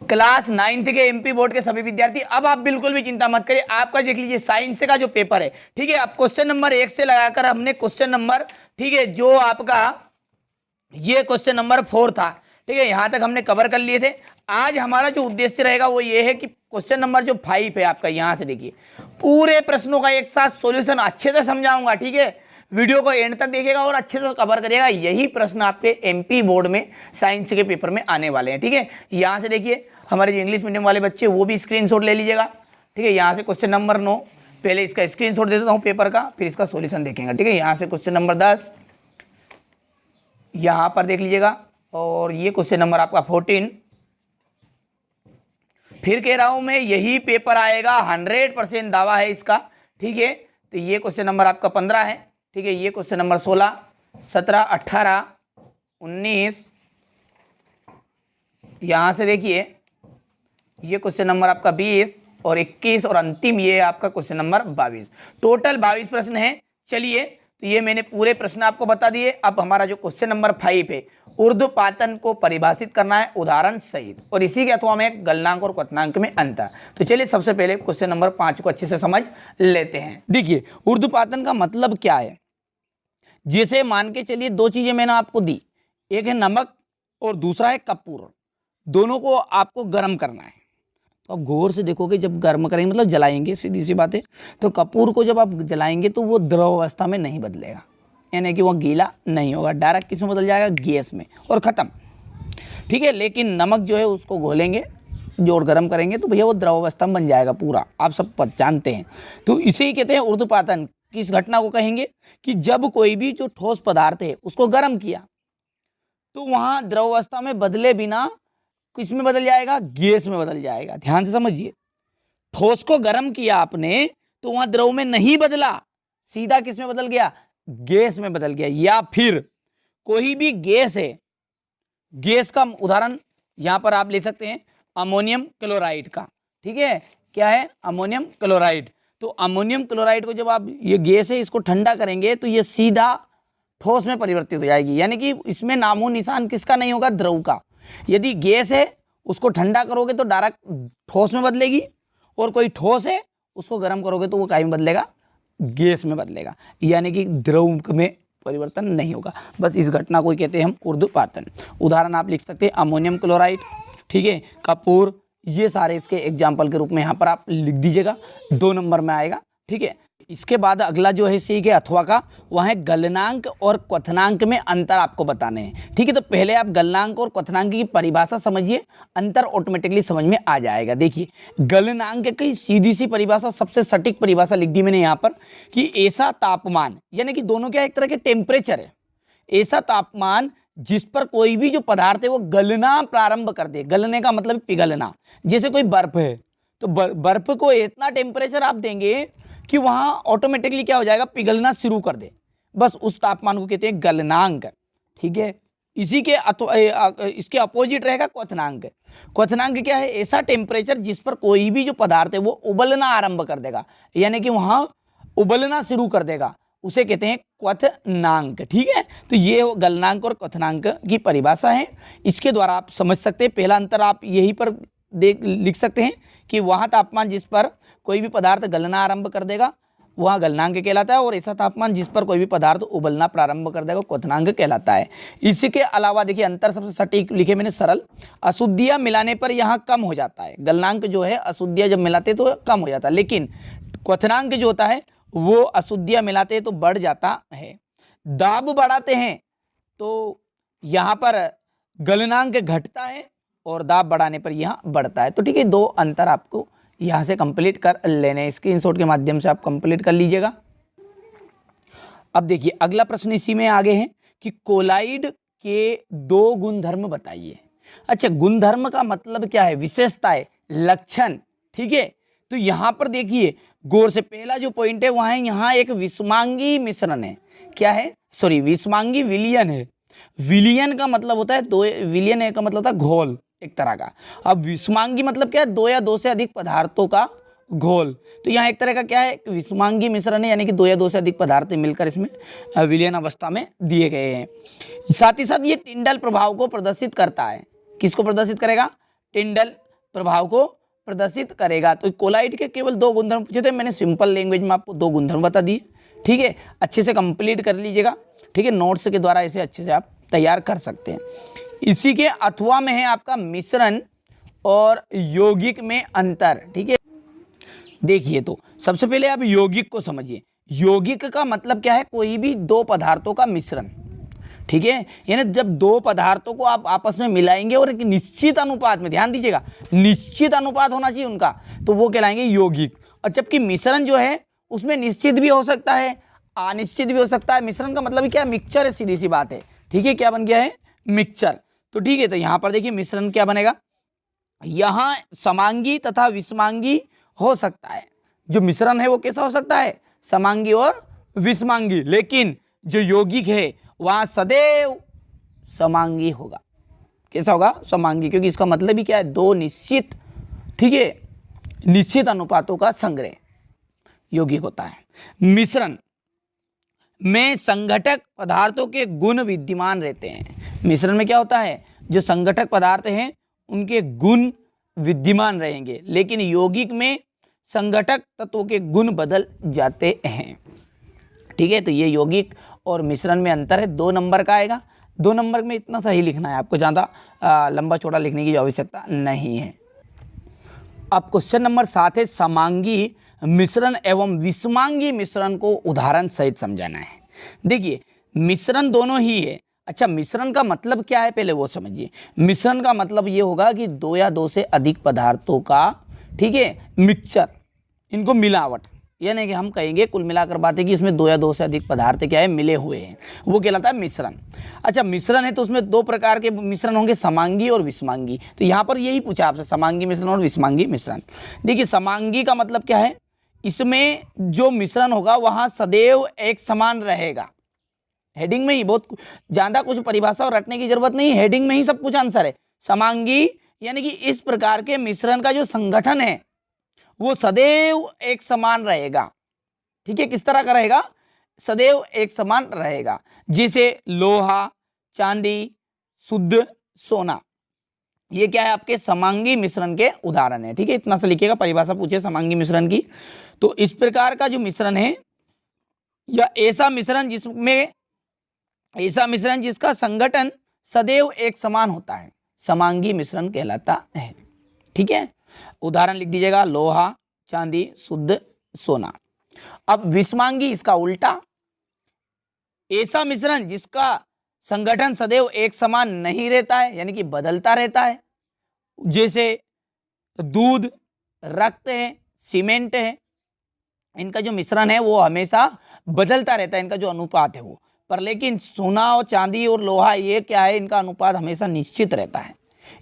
Class 9th के MP board के सभी विद्यार्थी, अब आप बिल्कुल भी चिंता मत करिए। आपका देख लीजिए साइंस का जो पेपर है, ठीक है, अब क्वेश्चन नंबर 1 से लगाकर हमने क्वेश्चन नंबर, ठीक है, जो आपका ये क्वेश्चन नंबर 4 था, ठीक है, यहां तक हमने कवर कर लिए थे। आज हमारा जो उद्देश्य रहेगा वो ये है कि क्वेश्चन नंबर जो 5 है आपका, यहां से देखिए पूरे प्रश्नों का एक साथ सॉल्यूशन अच्छे से समझाऊंगा, ठीक है। वीडियो को एंड तक देखिएगा और अच्छे से कवर करिएगा। यही प्रश्न आपके एमपी बोर्ड में साइंस के पेपर में आने वाले हैं, ठीक है। यहां से देखिए हमारे जो इंग्लिश मीडियम वाले बच्चे वो भी स्क्रीनशॉट ले लीजिएगा, ठीक है। यहाँ से क्वेश्चन नंबर 9 पहले इसका स्क्रीनशॉट दे देता हूँ पेपर का, फिर इसका सॉल्यूशन देखेंगे, ठीक है। यहाँ से क्वेश्चन नंबर 10 यहाँ पर देख लीजिएगा, और ये क्वेश्चन नंबर आपका 14। फिर कह रहा हूँ मैं, यही पेपर आएगा, 100% दावा है इसका, ठीक है। तो ये क्वेश्चन नंबर आपका 15 है, ठीक है। ये क्वेश्चन नंबर 16, 17, 18, 19, यहाँ से देखिए ये क्वेश्चन नंबर आपका 20 और 21 और अंतिम ये आपका क्वेश्चन नंबर 22। टोटल 22 प्रश्न हैं। चलिए, तो ये मैंने पूरे प्रश्न आपको बता दिए। अब हमारा जो क्वेश्चन नंबर 5 है, ऊर्ध्वपातन को परिभाषित करना है उदाहरण सहित, और इसी के अथवा में गलनांक और क्वथनांक में अंतर। तो चलिए सबसे पहले क्वेश्चन नंबर 5 को अच्छे से समझ लेते हैं। देखिए ऊर्ध्वपातन का मतलब क्या है। जैसे मान के चलिए दो चीजें मैंने आपको दी, एक है नमक और दूसरा है कपूर। दोनों को आपको गर्म करना है। तो आप गौर से देखोगे, जब गर्म करेंगे मतलब जलाएंगे, सीधी सी बात है। तो कपूर को जब आप जलाएंगे तो वो द्रव अवस्था में नहीं बदलेगा, यानी कि वो गीला नहीं होगा, डायरेक्ट किस में बदल जाएगा, गैस में, और ख़त्म, ठीक है। लेकिन नमक जो है उसको घोलेंगे जोड़ गर्म करेंगे तो भैया वो द्रव अवस्था में बन जाएगा पूरा, आप सब जानते हैं। तो इसे ही कहते हैं ऊर्ध्वपातन। किस घटना को कहेंगे कि जब कोई भी जो ठोस पदार्थ है उसको गर्म किया तो वहाँ द्रव अवस्था में बदले बिना किस में बदल जाएगा, गैस में बदल जाएगा। ध्यान से समझिए, ठोस को गर्म किया आपने तो वहां द्रव में नहीं बदला, सीधा किस में बदल गया, गैस में बदल गया। या फिर कोई भी गैस है, गैस का उदाहरण यहां पर आप ले सकते हैं अमोनियम क्लोराइड का, ठीक है। क्या है, अमोनियम क्लोराइड। तो अमोनियम क्लोराइड को जब आप, ये गैस है, इसको ठंडा करेंगे तो ये सीधा ठोस में परिवर्तित हो जाएगी, यानी कि इसमें नामो निशान किसका नहीं होगा, द्रव का। यदि गैस है उसको ठंडा करोगे तो डायरेक्ट ठोस में बदलेगी, और कोई ठोस है उसको गर्म करोगे तो वो काहे में बदलेगा, गैस में बदलेगा, यानी कि द्रव में परिवर्तन नहीं होगा। बस इस घटना को कहते हैं हम ऊर्ध्वपातन। उदाहरण आप लिख सकते हैं अमोनियम क्लोराइड, ठीक है, कपूर, ये सारे इसके एग्जाम्पल के रूप में यहाँ पर आप लिख दीजिएगा, 2 नंबर में आएगा, ठीक है। इसके बाद अगला जो है सी के अथवा का, वह है गलनांक और क्वथनांक में अंतर आपको बताने हैं, ठीक है। तो पहले आप गलनांक और क्वथनांक की परिभाषा समझिए, अंतर ऑटोमेटिकली समझ में आ जाएगा। देखिए गलनांक की सीधी सी परिभाषा, सबसे सटीक परिभाषा लिख दी मैंने यहाँ पर, कि ऐसा तापमान, यानी कि दोनों क्या एक तरह के टेम्परेचर है, ऐसा तापमान जिस पर कोई भी जो पदार्थ है वो गलना प्रारंभ कर दे। गलने का मतलब पिघलना। जैसे कोई बर्फ है तो बर्फ को इतना टेम्परेचर आप देंगे कि वहाँ ऑटोमेटिकली क्या हो जाएगा, पिघलना शुरू कर दे, बस उस तापमान को कहते हैं गलनांक, ठीक है। इसी के इसके अपोजिट रहेगा क्वथनांक। क्वथनांक क्या है, ऐसा टेम्परेचर जिस पर कोई भी जो पदार्थ है वो उबलना आरंभ कर देगा, यानी कि वहाँ उबलना शुरू कर देगा, उसे कहते हैं क्वथनांक, ठीक है। तो ये गलनांक और क्वथनांक की परिभाषा है, इसके द्वारा आप समझ सकते हैं। पहला अंतर आप यहीं पर लिख सकते हैं कि वहाँ तापमान जिस पर कोई भी पदार्थ गलना आरंभ कर देगा वहाँ गलनांक कहलाता है, और ऐसा तापमान जिस पर कोई भी पदार्थ उबलना प्रारंभ कर देगा क्वथनांक कहलाता है। इसके अलावा देखिए अंतर सबसे सटीक लिखे मैंने, सरल, अशुद्धियाँ मिलाने पर यहाँ कम हो जाता है। गलनांक जो है अशुद्धियाँ जब मिलाते तो कम हो जाता है, लेकिन क्वथनांक जो होता है वो अशुद्धियाँ मिलाते हैं तो बढ़ जाता है। दाब बढ़ाते हैं तो यहाँ पर गलनांक घटता है और दाब बढ़ाने पर यहाँ बढ़ता है। तो ठीक है, 2 अंतर आपको यहाँ से कंप्लीट कर लेने, स्क्रीनशॉट के माध्यम से आप कंप्लीट कर लीजिएगा। अब देखिए अगला प्रश्न इसी में आगे है कि कोलाइड के 2 गुणधर्म बताइए। अच्छा, गुणधर्म का मतलब क्या है, विशेषताएं, लक्षण, ठीक है। तो यहाँ पर देखिए गौर से, पहला जो पॉइंट है वहाँ है, यहाँ एक विषमांगी मिश्रण है। क्या है, सॉरी, विषमांगी विलयन है। विलयन का मतलब होता है दो, विलयन का मतलब होता है घोल एक तरह का। अब विषमांगी मतलब क्या है, 2 या 2 से अधिक पदार्थों का घोल। तो यहाँ एक तरह का क्या है, विषमांगी मिश्रण है, यानी कि 2 या 2 से अधिक पदार्थ मिलकर इसमें विलयन अवस्था में दिए गए हैं। साथ ही साथ ये टिंडल प्रभाव को प्रदर्शित करता है। किसको प्रदर्शित करेगा, टिंडल प्रभाव को प्रदर्शित करेगा। तो कोलाइड के केवल 2 गुणधर्म पूछे थे, मैंने सिंपल लैंग्वेज में आपको 2 गुणधर्म बता दिए। ठीक है, अच्छे से कंप्लीट कर लीजिएगा। ठीक है, नोट्स के द्वारा इसे अच्छे से आप तैयार कर सकते हैं। इसी के अथवा में है आपका मिश्रण और यौगिक में अंतर। ठीक है, देखिए तो सबसे पहले आप यौगिक को समझिए। यौगिक का मतलब क्या है? कोई भी 2 पदार्थों का मिश्रण। ठीक है, यानी जब 2 पदार्थों को आप आपस में मिलाएंगे और एक निश्चित अनुपात में, ध्यान दीजिएगा, निश्चित अनुपात होना चाहिए उनका, तो वो कहलाएंगे यौगिक। और जबकि मिश्रण जो है उसमें निश्चित भी हो सकता है, अनिश्चित भी हो सकता है। मिश्रण का मतलब क्या है? मिक्सचर है, सीधी सी बात है। ठीक है, क्या बन गया है? मिक्सचर। तो ठीक है, तो यहां पर देखिए मिश्रण क्या बनेगा, यहां समांगी तथा विषमांगी हो सकता है। जो मिश्रण है वो कैसा हो सकता है? समांगी और विषमांगी। लेकिन जो यौगिक है वहां सदैव समांगी होगा। कैसा होगा? समांगी, क्योंकि इसका मतलब ही क्या है? 2 निश्चित, ठीक है, निश्चित अनुपातों का संग्रह यौगिक होता है। मिश्रण में संघटक पदार्थों के गुण विद्यमान रहते हैं। मिश्रण में क्या होता है? जो संघटक पदार्थ हैं उनके गुण विद्यमान रहेंगे, लेकिन यौगिक में संघटक तत्वों के गुण बदल जाते हैं। ठीक है, तो ये यौगिक और मिश्रण में अंतर है। 2 नंबर का आएगा। 2 नंबर में इतना सही लिखना है आपको, ज़्यादा लंबा चौड़ा लिखने की आवश्यकता नहीं है। अब क्वेश्चन नंबर 7 है समांगी मिश्रण एवं विषमांगी मिश्रण को उदाहरण सहित समझाना है। देखिए मिश्रण दोनों ही है। अच्छा, मिश्रण का मतलब क्या है पहले वो समझिए। मिश्रण का मतलब ये होगा कि 2 या 2 से अधिक पदार्थों का, ठीक है, मिक्सचर, इनको मिलावट, यानी कि हम कहेंगे कुल मिलाकर बात है कि इसमें 2 या 2 से अधिक पदार्थ क्या है? मिले हुए हैं, वो कहलाता है मिश्रण। अच्छा, मिश्रण है तो उसमें 2 प्रकार के मिश्रण होंगे, समांगी और विषमांगी। तो यहाँ पर यही पूछा आपसे, समांगी मिश्रण और विषमांगी मिश्रण। देखिए समांगी का मतलब क्या है? इसमें जो मिश्रण होगा वहाँ सदैव एक समान रहेगा। हेडिंग में ही, बहुत ज़्यादा कुछ परिभाषा रटने की जरूरत नहीं, हेडिंग में ही सब कुछ आंसर है। समांगी यानी कि इस प्रकार के मिश्रण का जो संगठन है वो सदैव एक समान रहेगा। ठीक है, किस तरह का रहेगा? सदैव एक समान रहेगा। जैसे लोहा, चांदी, शुद्ध सोना, ये क्या है? आपके समांगी मिश्रण के उदाहरण है। ठीक है, इतना सा लिखिएगा, परिभाषा पूछे समांगी मिश्रण की। तो इस प्रकार का जो मिश्रण है या ऐसा मिश्रण जिसका संगठन सदैव एक समान होता है, समांगी मिश्रण कहलाता है। ठीक है, उदाहरण लिख दीजिएगा, लोहा, चांदी, शुद्ध सोना। अब विषमांगी इसका उल्टा, ऐसा मिश्रण जिसका संगठन सदैव एक समान नहीं रहता है, यानी कि बदलता रहता है। जैसे दूध, रक्त है, सीमेंट है, इनका जो मिश्रण है वो हमेशा बदलता रहता है, इनका जो अनुपात है वो। पर लेकिन सोना और चांदी और लोहा, ये क्या है? इनका अनुपात हमेशा निश्चित रहता है।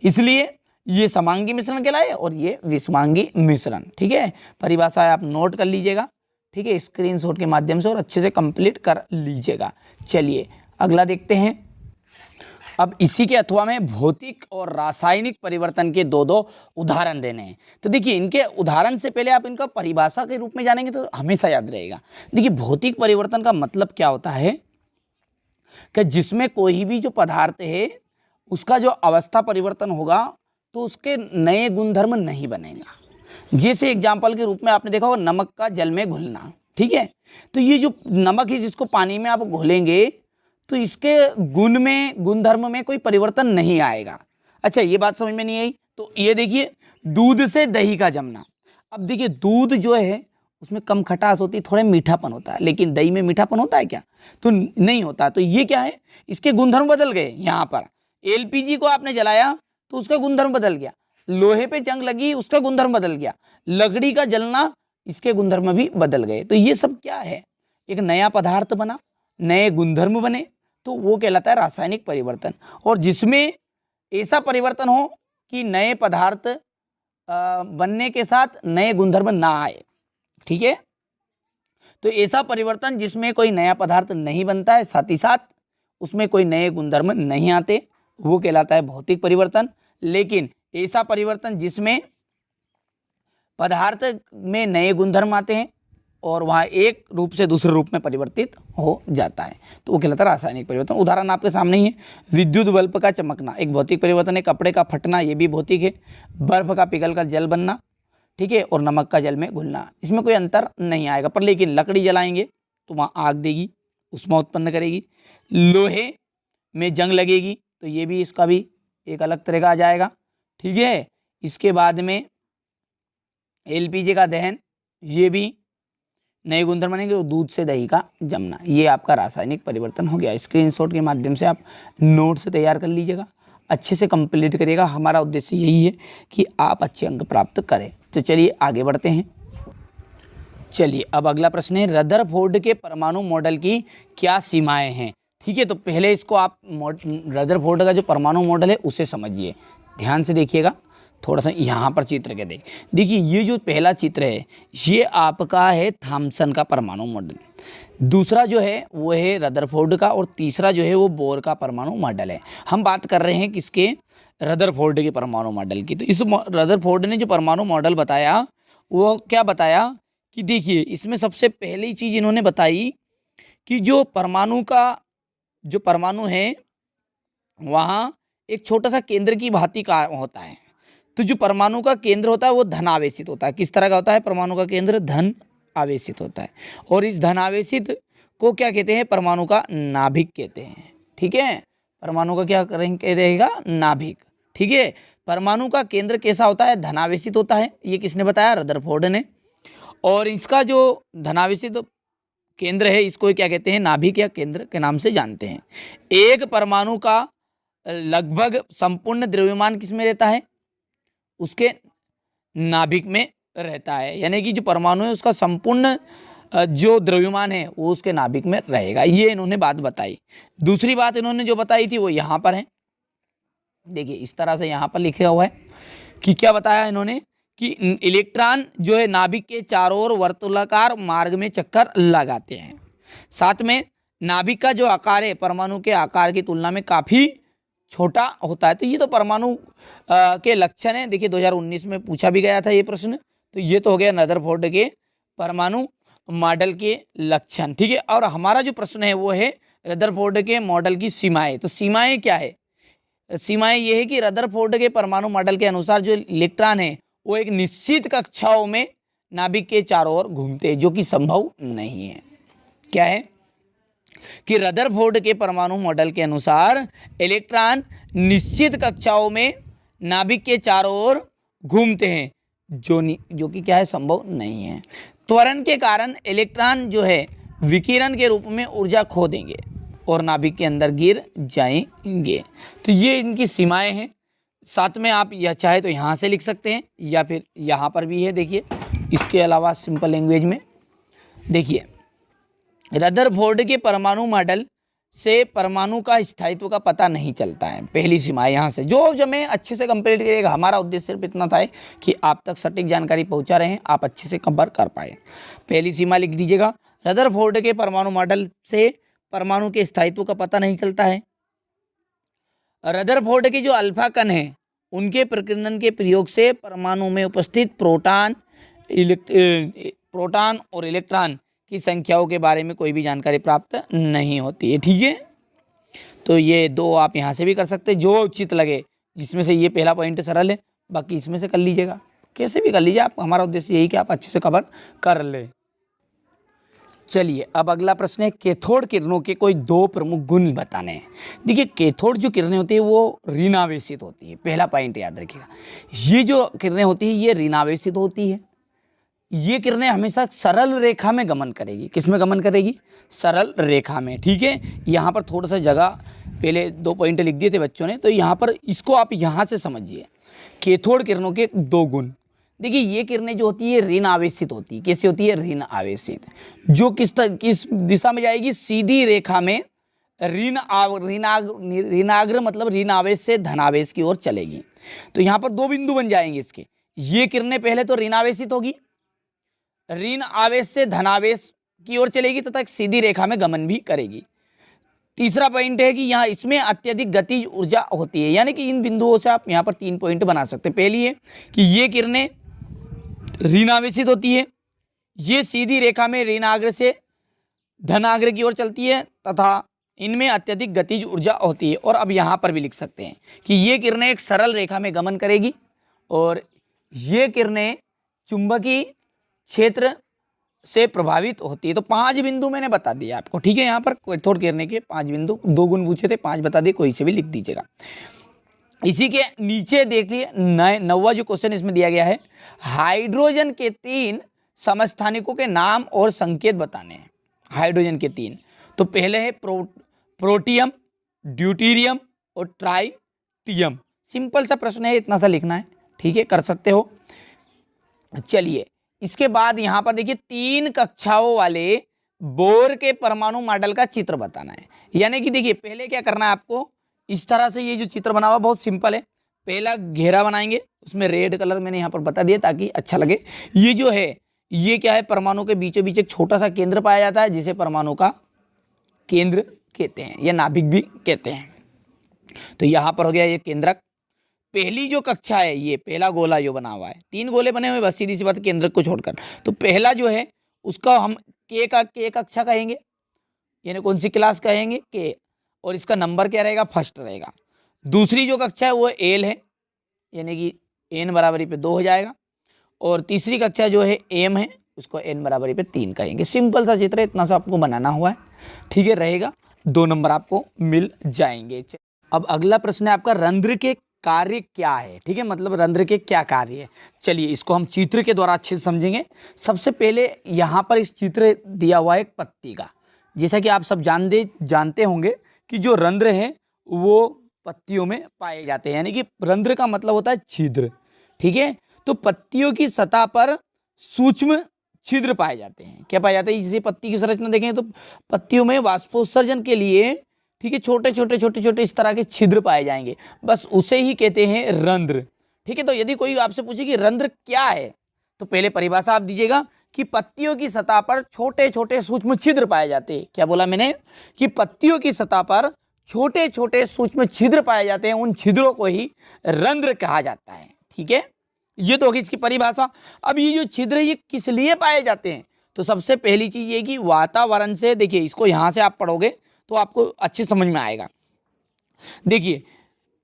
इसलिए ये समांगी मिश्रण कहलाए और ये विषमांगी मिश्रण। ठीक है, परिभाषा आप नोट कर लीजिएगा। ठीक है, स्क्रीनशॉट के माध्यम से और अच्छे से कंप्लीट कर लीजिएगा। चलिए अगला देखते हैं। अब इसी के अथवा में भौतिक और रासायनिक परिवर्तन के 2 उदाहरण देने हैं। तो देखिए इनके उदाहरण से पहले आप इनका परिभाषा के रूप में जानेंगे तो हमेशा याद रहेगा। देखिए भौतिक परिवर्तन का मतलब क्या होता है कि जिसमें कोई भी जो पदार्थ है उसका जो अवस्था परिवर्तन होगा तो उसके नए गुणधर्म नहीं बनेगा। जैसे एग्जाम्पल के रूप में आपने देखा होगा नमक का जल में घुलना। ठीक है, तो ये जो नमक है जिसको पानी में आप घोलेंगे तो इसके गुणधर्म में कोई परिवर्तन नहीं आएगा। अच्छा, ये बात समझ में नहीं आई? तो ये देखिए दूध से दही का जमना। अब देखिए दूध जो है उसमें कम खटास होती है, थोड़ा मीठापन होता है, लेकिन दही में मीठापन होता है क्या? तो नहीं होता। तो ये क्या है? इसके गुणधर्म बदल गए। यहाँ पर एलपीजी को आपने जलाया तो उसका गुणधर्म बदल गया, लोहे पे जंग लगी उसका गुणधर्म बदल गया, लकड़ी का जलना, इसके गुणधर्म भी बदल गए। तो ये सब क्या है? एक नया पदार्थ बना, नए गुणधर्म बने, तो वो कहलाता है रासायनिक परिवर्तन। और जिसमें ऐसा परिवर्तन हो कि नए पदार्थ बनने के साथ नए गुणधर्म ना आए। ठीक है, तो ऐसा परिवर्तन जिसमें कोई नया पदार्थ नहीं बनता है, साथ ही साथ उसमें कोई नए गुणधर्म नहीं आते, वो कहलाता है भौतिक परिवर्तन। लेकिन ऐसा परिवर्तन जिसमें पदार्थ में नए गुणधर्म आते हैं और वहाँ एक रूप से दूसरे रूप में परिवर्तित हो जाता है, तो वो कहलाता है रासायनिक परिवर्तन। उदाहरण आपके सामने ही है, विद्युत बल्ब का चमकना एक भौतिक परिवर्तन है, कपड़े का फटना ये भी भौतिक है, बर्फ का पिघलकर जल बनना, ठीक है, और नमक का जल में घुलना, इसमें कोई अंतर नहीं आएगा। पर लेकिन लकड़ी जलाएंगे तो वहाँ आग देगी, उष्मा उत्पन्न करेगी, लोहे में जंग लगेगी तो ये भी इसका भी एक अलग तरह का आ जाएगा, ठीक है। इसके बाद में एलपीजी का दहन, ये भी नए गुणधर्म बनेंगे, और दूध से दही का जमना, ये आपका रासायनिक परिवर्तन हो गया। स्क्रीनशॉट के माध्यम से आप नोट से तैयार कर लीजिएगा, अच्छे से कंप्लीट करिएगा। हमारा उद्देश्य यही है कि आप अच्छे अंक प्राप्त करें। तो चलिए आगे बढ़ते हैं। चलिए अब अगला प्रश्न है, रदरफोर्ड के परमाणु मॉडल की क्या सीमाएं हैं। ठीक है, तो पहले इसको आप रदरफोर्ड का जो परमाणु मॉडल है उसे समझिए, ध्यान से देखिएगा। थोड़ा सा यहाँ पर चित्र के देखिए, ये जो पहला चित्र है ये आपका है थॉमसन का परमाणु मॉडल, दूसरा जो है वो है रदरफोर्ड का, और तीसरा जो है वो बोर का परमाणु मॉडल है। हम बात कर रहे हैं किसके, रदरफोर्ड के परमाणु मॉडल की। तो इस रदरफोर्ड ने जो परमाणु मॉडल बताया वो क्या बताया कि देखिए, इसमें सबसे पहली चीज़ इन्होंने बताई कि जो परमाणु है वहाँ एक छोटा सा केंद्र की भांति का होता है। तो जो परमाणु का केंद्र होता है वो धन आवेशित होता है। किस तरह का होता है, परमाणु का केंद्र धन आवेशित होता है, और इस धन आवेशित को क्या कहते हैं, परमाणु का नाभिक कहते हैं। ठीक है, परमाणु का क्या रहेगा, नाभिक। ठीक है, परमाणु का केंद्र कैसा होता है, धनावेशित होता है। ये किसने बताया, रदरफोर्ड ने। और इसका जो धनावेशित केंद्र है इसको क्या कहते हैं, नाभिक या केंद्र के नाम से जानते हैं। एक परमाणु का लगभग संपूर्ण द्रव्यमान किस में रहता है, उसके नाभिक में रहता है। यानी कि जो परमाणु है उसका संपूर्ण जो द्रव्यमान है वो उसके नाभिक में रहेगा। ये इन्होंने बात बताई। दूसरी बात इन्होंने जो बताई थी वो यहाँ पर है, देखिए इस तरह से यहाँ पर लिखा हुआ है कि क्या बताया इन्होंने कि इलेक्ट्रॉन जो है नाभिक के चारों ओर वर्तुलाकार मार्ग में चक्कर लगाते हैं। साथ में नाभिक का जो आकार है परमाणु के आकार की तुलना में काफ़ी छोटा होता है। तो ये तो परमाणु के लक्षण है। देखिए 2019 में पूछा भी गया था ये प्रश्न। तो ये तो हो गया रदरफोर्ड के परमाणु मॉडल के लक्षण। ठीक है, और हमारा जो प्रश्न है वो है रदरफोर्ड के मॉडल की सीमाएं। तो सीमाएं क्या है, सीमाएं ये है कि रदरफोर्ड के परमाणु मॉडल के अनुसार जो इलेक्ट्रॉन है वो एक निश्चित कक्षाओं में नाभिक के चारों ओर घूमते हैं, जो कि संभव नहीं है। क्या है कि रदरफोर्ड के परमाणु मॉडल के अनुसार इलेक्ट्रॉन निश्चित कक्षाओं में नाभिक के चारों ओर घूमते हैं, जो कि क्या है, संभव नहीं है। त्वरण के कारण इलेक्ट्रॉन जो है विकिरण के रूप में ऊर्जा खो देंगे और नाभिक के अंदर गिर जाएंगे। तो ये इनकी सीमाएं हैं। साथ में आप यह चाहे तो यहाँ से लिख सकते हैं या फिर यहाँ पर भी है। देखिए इसके अलावा सिंपल लैंग्वेज में देखिए, रदरफोर्ड के परमाणु मॉडल से परमाणु का स्थायित्व का पता नहीं चलता है। पहली सीमा यहाँ से जो हमें अच्छे से कंप्लीट करिएगा। हमारा उद्देश्य सिर्फ इतना था कि आप तक सटीक जानकारी पहुँचा रहे हैं, आप अच्छे से कवर कर पाए। पहली सीमा लिख दीजिएगा, रदरफोर्ड के परमाणु मॉडल से परमाणु के स्थायित्व का पता नहीं चलता है। रदरफोर्ड के जो अल्फा कण हैं उनके प्रकीर्णन के प्रयोग से परमाणु में उपस्थित प्रोटॉन और इलेक्ट्रॉन की संख्याओं के बारे में कोई भी जानकारी प्राप्त नहीं होती है। ठीक है, तो ये दो आप यहाँ से भी कर सकते हैं, जो उचित लगे। जिसमें से ये पहला पॉइंट सरल है, बाकी इसमें से कर लीजिएगा, कैसे भी कर लीजिए आप। हमारा उद्देश्य यही कि आप अच्छे से कवर कर ले। चलिए अब अगला प्रश्न है, कैथोड किरणों के कोई दो प्रमुख गुण बताने हैं। देखिए कैथोड जो किरणें होती है वो ऋणावेशित होती है। पहला पॉइंट याद रखिएगा, ये जो किरणें होती है ये ऋणावेशित होती है। ये किरणें हमेशा सरल रेखा में गमन करेगी। किस में गमन करेगी, सरल रेखा में। ठीक है, यहाँ पर थोड़ा सा जगह पहले 2 पॉइंट लिख दिए थे बच्चों ने, तो यहाँ पर इसको आप यहाँ से समझिए। कैथोड किरणों के 2 गुण। देखिए ये किरणें जो होती है ऋण आवेशित होती है। कैसे होती है, ऋण आवेशित, जो किस दिशा में जाएगी, सीधी रेखा में ऋणाग्र मतलब ऋण आवेश से धनावेश की ओर चलेगी। तो यहाँ पर 2 बिंदु बन जाएंगे इसके। ये किरणें पहले तो ऋण आवेशित होगी, ऋण आवेश से धनावेश की ओर चलेगी तथा एक सीधी रेखा में गमन भी करेगी। तीसरा पॉइंट है कि यहाँ इसमें अत्यधिक गतिज ऊर्जा होती है। यानी कि इन बिंदुओं से आप यहाँ पर 3 पॉइंट बना सकते हैं। पहली है कि ये किरणें ऋणावेशित होती है, ये सीधी रेखा में ऋणाग्र से धनाग्र की ओर चलती है तथा इनमें अत्यधिक गतिज ऊर्जा होती है। और अब यहाँ पर भी लिख सकते हैं कि ये किरणें एक सरल रेखा में गमन करेगी और ये किरणें चुंबकीय क्षेत्र से प्रभावित होती है। तो 5 बिंदु मैंने बता दिया आपको, ठीक है। यहाँ पर कैथोड किरणें के 5 बिंदु, 2 गुण पूछे थे, 5 बता दिए, कोई से भी लिख दीजिएगा। इसी के नीचे देख लिए 9वां जो क्वेश्चन इसमें दिया गया है, हाइड्रोजन के 3 समस्थानिकों के नाम और संकेत बताने हैं। हाइड्रोजन के 3, तो पहले है प्रोटियम, ड्यूटीरियम और ट्राइटियम। सिंपल सा प्रश्न है, इतना सा लिखना है, ठीक है, कर सकते हो। चलिए इसके बाद यहाँ पर देखिए 3 कक्षाओं वाले बोर के परमाणु मॉडल का चित्र बताना है। यानी कि देखिए पहले क्या करना है आपको, इस तरह से ये जो चित्र बना हुआ बहुत सिंपल है। पहला घेरा बनाएंगे, उसमें रेड कलर मैंने यहाँ पर बता दिया ताकि अच्छा लगे। ये जो है ये क्या है, परमाणु के बीचों बीच एक छोटा सा केंद्र पाया जाता है जिसे परमाणु का केंद्र कहते हैं या नाभिक भी कहते हैं। तो यहाँ पर हो गया ये केंद्रक। पहली जो कक्षा है, ये पहला गोला जो बना हुआ है, 3 गोले बने हुए, बस सीधी सी बात केंद्रक को छोड़कर। तो पहला जो है उसका हम के कक्षा कहेंगे, यानी कौन सी क्लास कहेंगे, के, और इसका नंबर क्या रहेगा, फर्स्ट रहेगा। दूसरी जो कक्षा है वो एल है, यानी कि एन बराबरी पे 2 हो जाएगा। और तीसरी कक्षा जो है एम है, उसको एन बराबरी पे 3 कहेंगे। सिंपल सा चित्र है, इतना सा आपको बनाना हुआ है, ठीक है, रहेगा। 2 नंबर आपको मिल जाएंगे। अब अगला प्रश्न है आपका, रंध्र के कार्य क्या है, ठीक है, मतलब रंध्र के क्या कार्य है। चलिए इसको हम चित्र के द्वारा अच्छे से समझेंगे। सबसे पहले यहाँ पर इस चित्र दिया हुआ है एक पत्ती का। जैसा कि आप सब जानते होंगे कि जो रंध्र है वो पत्तियों में पाए जाते हैं, यानी कि रंध्र का मतलब होता है छिद्र, ठीक है। तो पत्तियों की सतह पर सूक्ष्म छिद्र पाए जाते हैं। क्या पाए जाते हैं, जैसे पत्ती की संरचना देखें तो पत्तियों में वाष्पोत्सर्जन के लिए, ठीक है, छोटे छोटे इस तरह के छिद्र पाए जाएंगे, बस उसे ही कहते हैं रंध्र, ठीक है। तो यदि कोई आपसे पूछे कि रंध्र क्या है, तो पहले परिभाषा आप दीजिएगा कि पत्तियों की सतह पर छोटे छोटे सूक्ष्म छिद्र पाए जाते हैं। क्या बोला मैंने, कि पत्तियों की सतह पर छोटे छोटे सूक्ष्म छिद्र पाए जाते हैं, उन छिद्रों को ही रंध्र कहा जाता है, ठीक है। ये तो होगी इसकी परिभाषा। अब ये जो छिद्र ये किस लिए पाए जाते हैं, तो सबसे पहली चीज ये कि वातावरण से, देखिए इसको यहाँ से आप पढ़ोगे तो आपको अच्छे समझ में आएगा। देखिए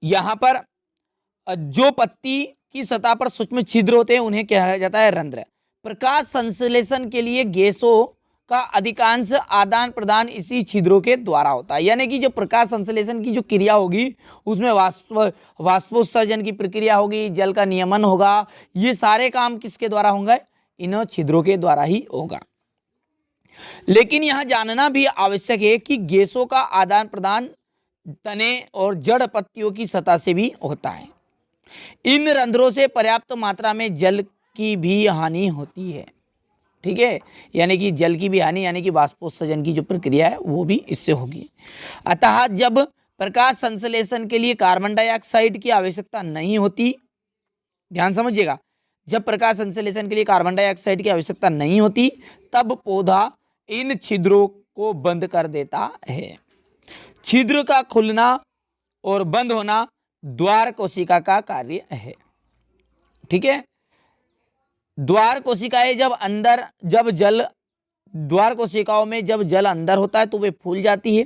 यहाँ पर जो पत्ती की सतह पर सूक्ष्म छिद्र होते हैं उन्हें कहा जाता है रंध्र। प्रकाश संश्लेषण के लिए गैसों का अधिकांश आदान प्रदान इसी छिद्रों के द्वारा होता है। यानी कि जो प्रकाश संश्लेषण की जो क्रिया होगी उसमें वाष्पोत्सर्जन की प्रक्रिया होगी, जल का नियमन होगा, ये सारे काम किसके द्वारा होंगे, इन छिद्रों के द्वारा ही होगा। लेकिन यहां जानना भी आवश्यक है कि गैसों का आदान प्रदान तने और जड़ पत्तियों की सतह से भी होता है। इन रंध्रों से पर्याप्त मात्रा में जल की भी हानि होती है, ठीक है, यानी कि जल की भी हानि, यानी कि वाष्पोत्सर्जन की जो प्रक्रिया है वो भी इससे होगी। अतः जब प्रकाश संश्लेषण के लिए कार्बन डाइऑक्साइड की आवश्यकता नहीं होती, ध्यान समझिएगा, जब प्रकाश संश्लेषण के लिए कार्बन डाइऑक्साइड की आवश्यकता नहीं होती तब पौधा इन छिद्रों को बंद कर देता है। छिद्र का खुलना और बंद होना द्वार कोशिका का कार्य है, ठीक है। द्वार कोशिकाएं द्वार कोशिकाओं में जब जल अंदर होता है तो वे फूल जाती है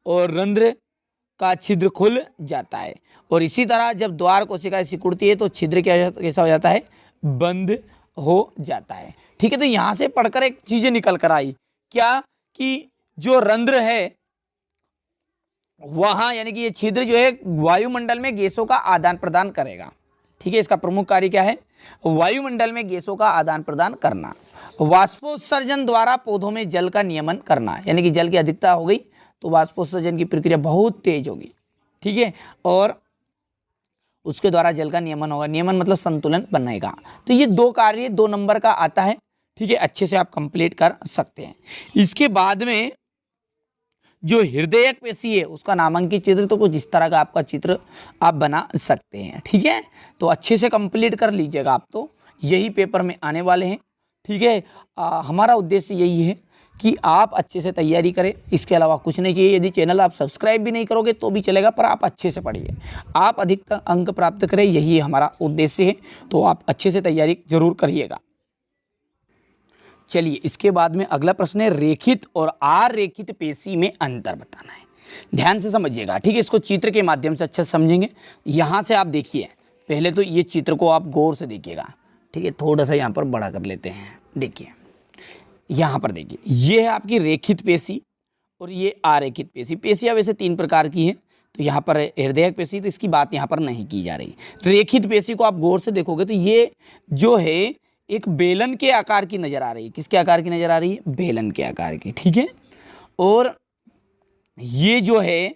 और रंध्र का छिद्र खुल जाता है। और इसी तरह जब द्वार कोशिकाएं सिकुड़ती है तो छिद्र कैसा हो जाता है, बंद हो जाता है, ठीक है। तो यहां से पढ़कर एक चीजें निकल कर आई, क्या कि जो रंध्र है वहां, यानी कि ये छिद्र जो है वायुमंडल में गैसों का आदान प्रदान करेगा, ठीक है। इसका प्रमुख कार्य क्या है, वायुमंडल में गैसों का आदान प्रदान करना। वाष्पोत्सर्जन द्वारा पौधों में जल का नियमन करना, यानी कि जल की अधिकता हो गई तो वाष्पोत्सर्जन की प्रक्रिया बहुत तेज होगी, ठीक है, और उसके द्वारा जल का नियमन होगा। नियमन मतलब संतुलन बनेगा। तो ये 2 कार्य 2 नंबर का आता है, ठीक है, अच्छे से आप कंप्लीट कर सकते हैं। इसके बाद में जो हृदयक पेशी है उसका नामांकित चित्र, तो कुछ इस तरह का आपका चित्र आप बना सकते हैं, ठीक है। तो अच्छे से कंप्लीट कर लीजिएगा, आप तो यही पेपर में आने वाले हैं, ठीक है। हमारा उद्देश्य यही है कि आप अच्छे से तैयारी करें, इसके अलावा कुछ नहीं चाहिए। यदि चैनल आप सब्सक्राइब भी नहीं करोगे तो भी चलेगा, पर आप अच्छे से पढ़िए, आप अधिकतम अंक प्राप्त करें, यही हमारा उद्देश्य है। तो आप अच्छे से तैयारी जरूर करिएगा। चलिए इसके बाद में अगला प्रश्न है रेखित और आरेखित पेशी में अंतर बताना है। ध्यान से समझिएगा, ठीक है, इसको चित्र के माध्यम से अच्छा समझेंगे। यहाँ से आप देखिए, पहले तो ये चित्र को आप गौर से देखिएगा, ठीक है, थोड़ा सा यहाँ पर बड़ा कर लेते हैं। देखिए यहाँ पर देखिए, ये है आपकी रेखित पेशी और ये आरेखित पेशी। पेशियाँ वैसे 3 प्रकार की हैं, तो यहाँ पर हृदयक पेशी, तो इसकी बात यहाँ पर नहीं की जा रही। रेखित पेशी को आप गौर से देखोगे तो ये जो है एक बेलन के आकार की नजर आ रही है। किसके आकार की नजर आ रही है? बेलन के आकार की, ठीक है। और ये जो है,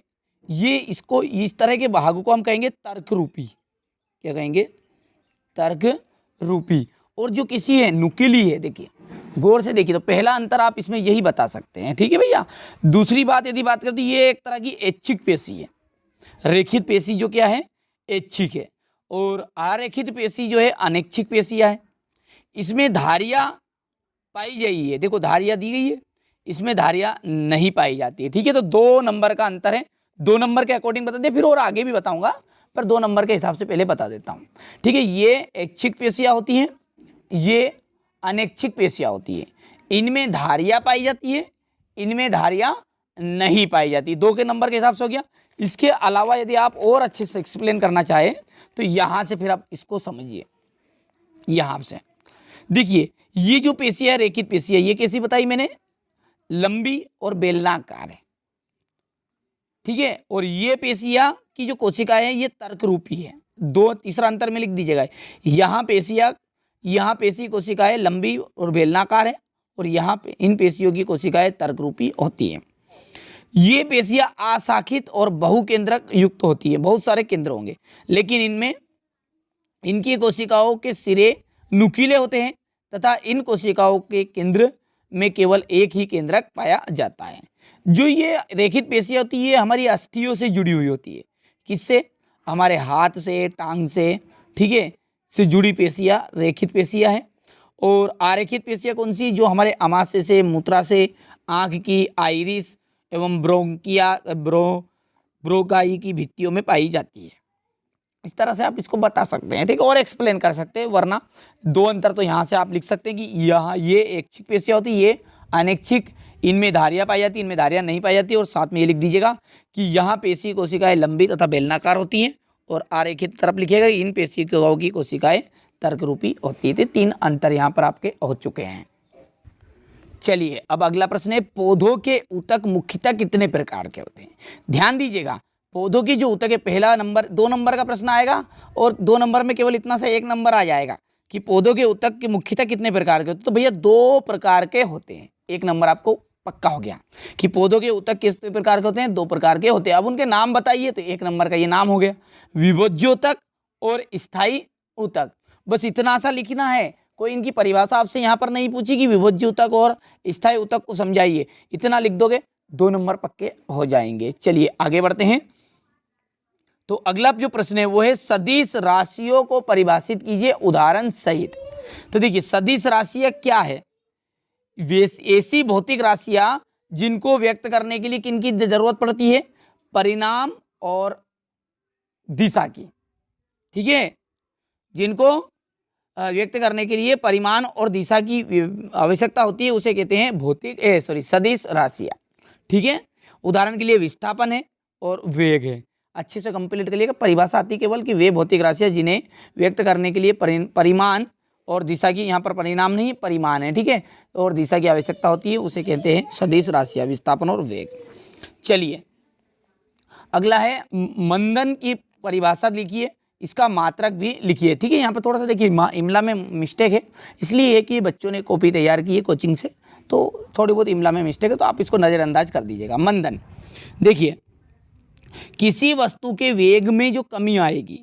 ये इसको इस तरह के भाग को हम कहेंगे तर्क रूपी। क्या कहेंगे? तर्क रूपी। और जो किसी है नुकीली है, देखिए गौर से देखिए, तो पहला अंतर आप इसमें यही बता सकते हैं, ठीक है भैया। दूसरी बात यदि बात करते, ये एक तरह की ऐच्छिक पेशी है। रेखित पेशी जो क्या है? ऐच्छिक है। और आरेखित पेशी जो है अनैच्छिक पेशियां है। इसमें धारियां पाई गई है, देखो धारियां दी गई है, इसमें धारियां नहीं पाई जाती है, ठीक है। तो 2 नंबर का अंतर है। 2 नंबर के अकॉर्डिंग बता दें, फिर और आगे भी बताऊंगा, पर 2 नंबर के हिसाब से पहले बता देता हूं, ठीक है। ये ऐच्छिक पेशियां होती हैं, ये अनैच्छिक पेशियां होती है। इनमें धारियां पाई जाती है, इनमें धारियां नहीं पाई जाती। 2 के नंबर के हिसाब से हो गया। इसके अलावा यदि आप और अच्छे से एक्सप्लेन करना चाहें तो यहाँ से फिर आप इसको समझिए। यहाँ से देखिए, ये जो पेशी है रेखित पेशी है, ये कैसी बताई मैंने? लंबी और बेलनाकार है, ठीक है। और ये पेशियां की जो कोशिकाएं है ये तर्क रूपी है। 2 तीसरा अंतर में लिख दीजिएगा। यहाँ पेशी कोशिकाएं लंबी और बेलनाकार है, और यहाँ पे इन पेशियों की कोशिकाएं तर्क रूपी होती हैं। ये पेशियां अशाखित और बहुकेंद्रक युक्त होती है, बहुत सारे केंद्र होंगे, लेकिन इनमें इनकी कोशिकाओं के सिरे नुकीले होते हैं तथा इन कोशिकाओं के केंद्र में केवल एक ही केंद्रक पाया जाता है। जो ये रेखित पेशियां होती है, हमारी अस्थियों से जुड़ी हुई होती है। किससे? हमारे हाथ से, टांग से, ठीक है, से जुड़ी पेशियां रेखित पेशियां हैं। और आरेखित पेशियां कौन सी? जो हमारे अमाशय से, मूत्राशय, आँख की आइरिस एवं ब्रोकाई की भित्तियों में पाई जाती है। इस तरह से आप इसको बता सकते हैं, ठीक है, और एक्सप्लेन कर सकते हैं। वरना 2 अंतर तो यहाँ से आप लिख सकते हैं कि यहाँ ये ऐच्छिक पेशियां होती है, ये अनैच्छिक, इनमें धारियां पाई जाती है, इनमें धारियां नहीं पाई जाती। और साथ में ये लिख दीजिएगा कि यहाँ पेशी कोशिकाएं लंबी तथा बेलनाकार होती हैं, और आरेखित तरफ लिखिएगा इन पेशियों की कोशिकाएं तर्क रूपी होती है। 3 अंतर यहाँ पर आपके हो चुके हैं। चलिए अब अगला प्रश्न है, पौधों के ऊतक मुख्यतः कितने प्रकार के होते हैं? ध्यान दीजिएगा, पौधों की जो ऊतक है, पहला नंबर 2 नंबर का प्रश्न आएगा, और 2 नंबर में केवल इतना सा 1 नंबर आ जाएगा कि पौधों के ऊतक के मुख्यतः कितने प्रकार के होते हैं। तो भैया 2 प्रकार के होते हैं। 1 नंबर आपको पक्का हो गया कि पौधों के ऊतक किस प्रकार के होते हैं? 2 प्रकार के होते हैं। अब उनके नाम बताइए, तो 1 नंबर का ये नाम हो गया, विभोज्योतक और स्थायी ऊतक। बस इतना सा लिखना है, कोई इनकी परिभाषा आपसे यहाँ पर नहीं पूछी कि विभोज्य ऊतक और स्थायी ऊतक को समझाइए, इतना लिख दोगे 2 नंबर पक्के हो जाएंगे। चलिए आगे बढ़ते हैं। तो अगला जो प्रश्न है वो है, सदिश राशियों को परिभाषित कीजिए उदाहरण सहित। तो देखिए, सदिश राशियां क्या है? ऐसी भौतिक राशियां जिनको व्यक्त करने के लिए किनकी जरूरत पड़ती है? परिणाम और दिशा की, ठीक है। जिनको व्यक्त करने के लिए परिमाण और दिशा की आवश्यकता होती है, उसे कहते हैं सदिश राशियां, ठीक है। उदाहरण के लिए विस्थापन है और वेग है। अच्छे से कंप्लीट करिएगा। परिभाषा आती केवल कि वे भौतिक राशियां जिन्हें व्यक्त करने के लिए परिमाण और दिशा की, यहाँ पर परिणाम नहीं परिमाण है, ठीक है, और दिशा की आवश्यकता होती है, उसे कहते हैं सदिश राशियां, विस्थापन और वेग। चलिए अगला है, मंदन की परिभाषा लिखिए, इसका मात्रक भी लिखिए, ठीक है। यहाँ पर थोड़ा सा देखिए इमला में मिस्टेक है, इसलिए है कि बच्चों ने कॉपी तैयार की है कोचिंग से, तो थोड़ी बहुत इमला में मिस्टेक है, तो आप इसको नज़रअंदाज कर दीजिएगा। मंदन, देखिए किसी वस्तु के वेग में जो कमी आएगी,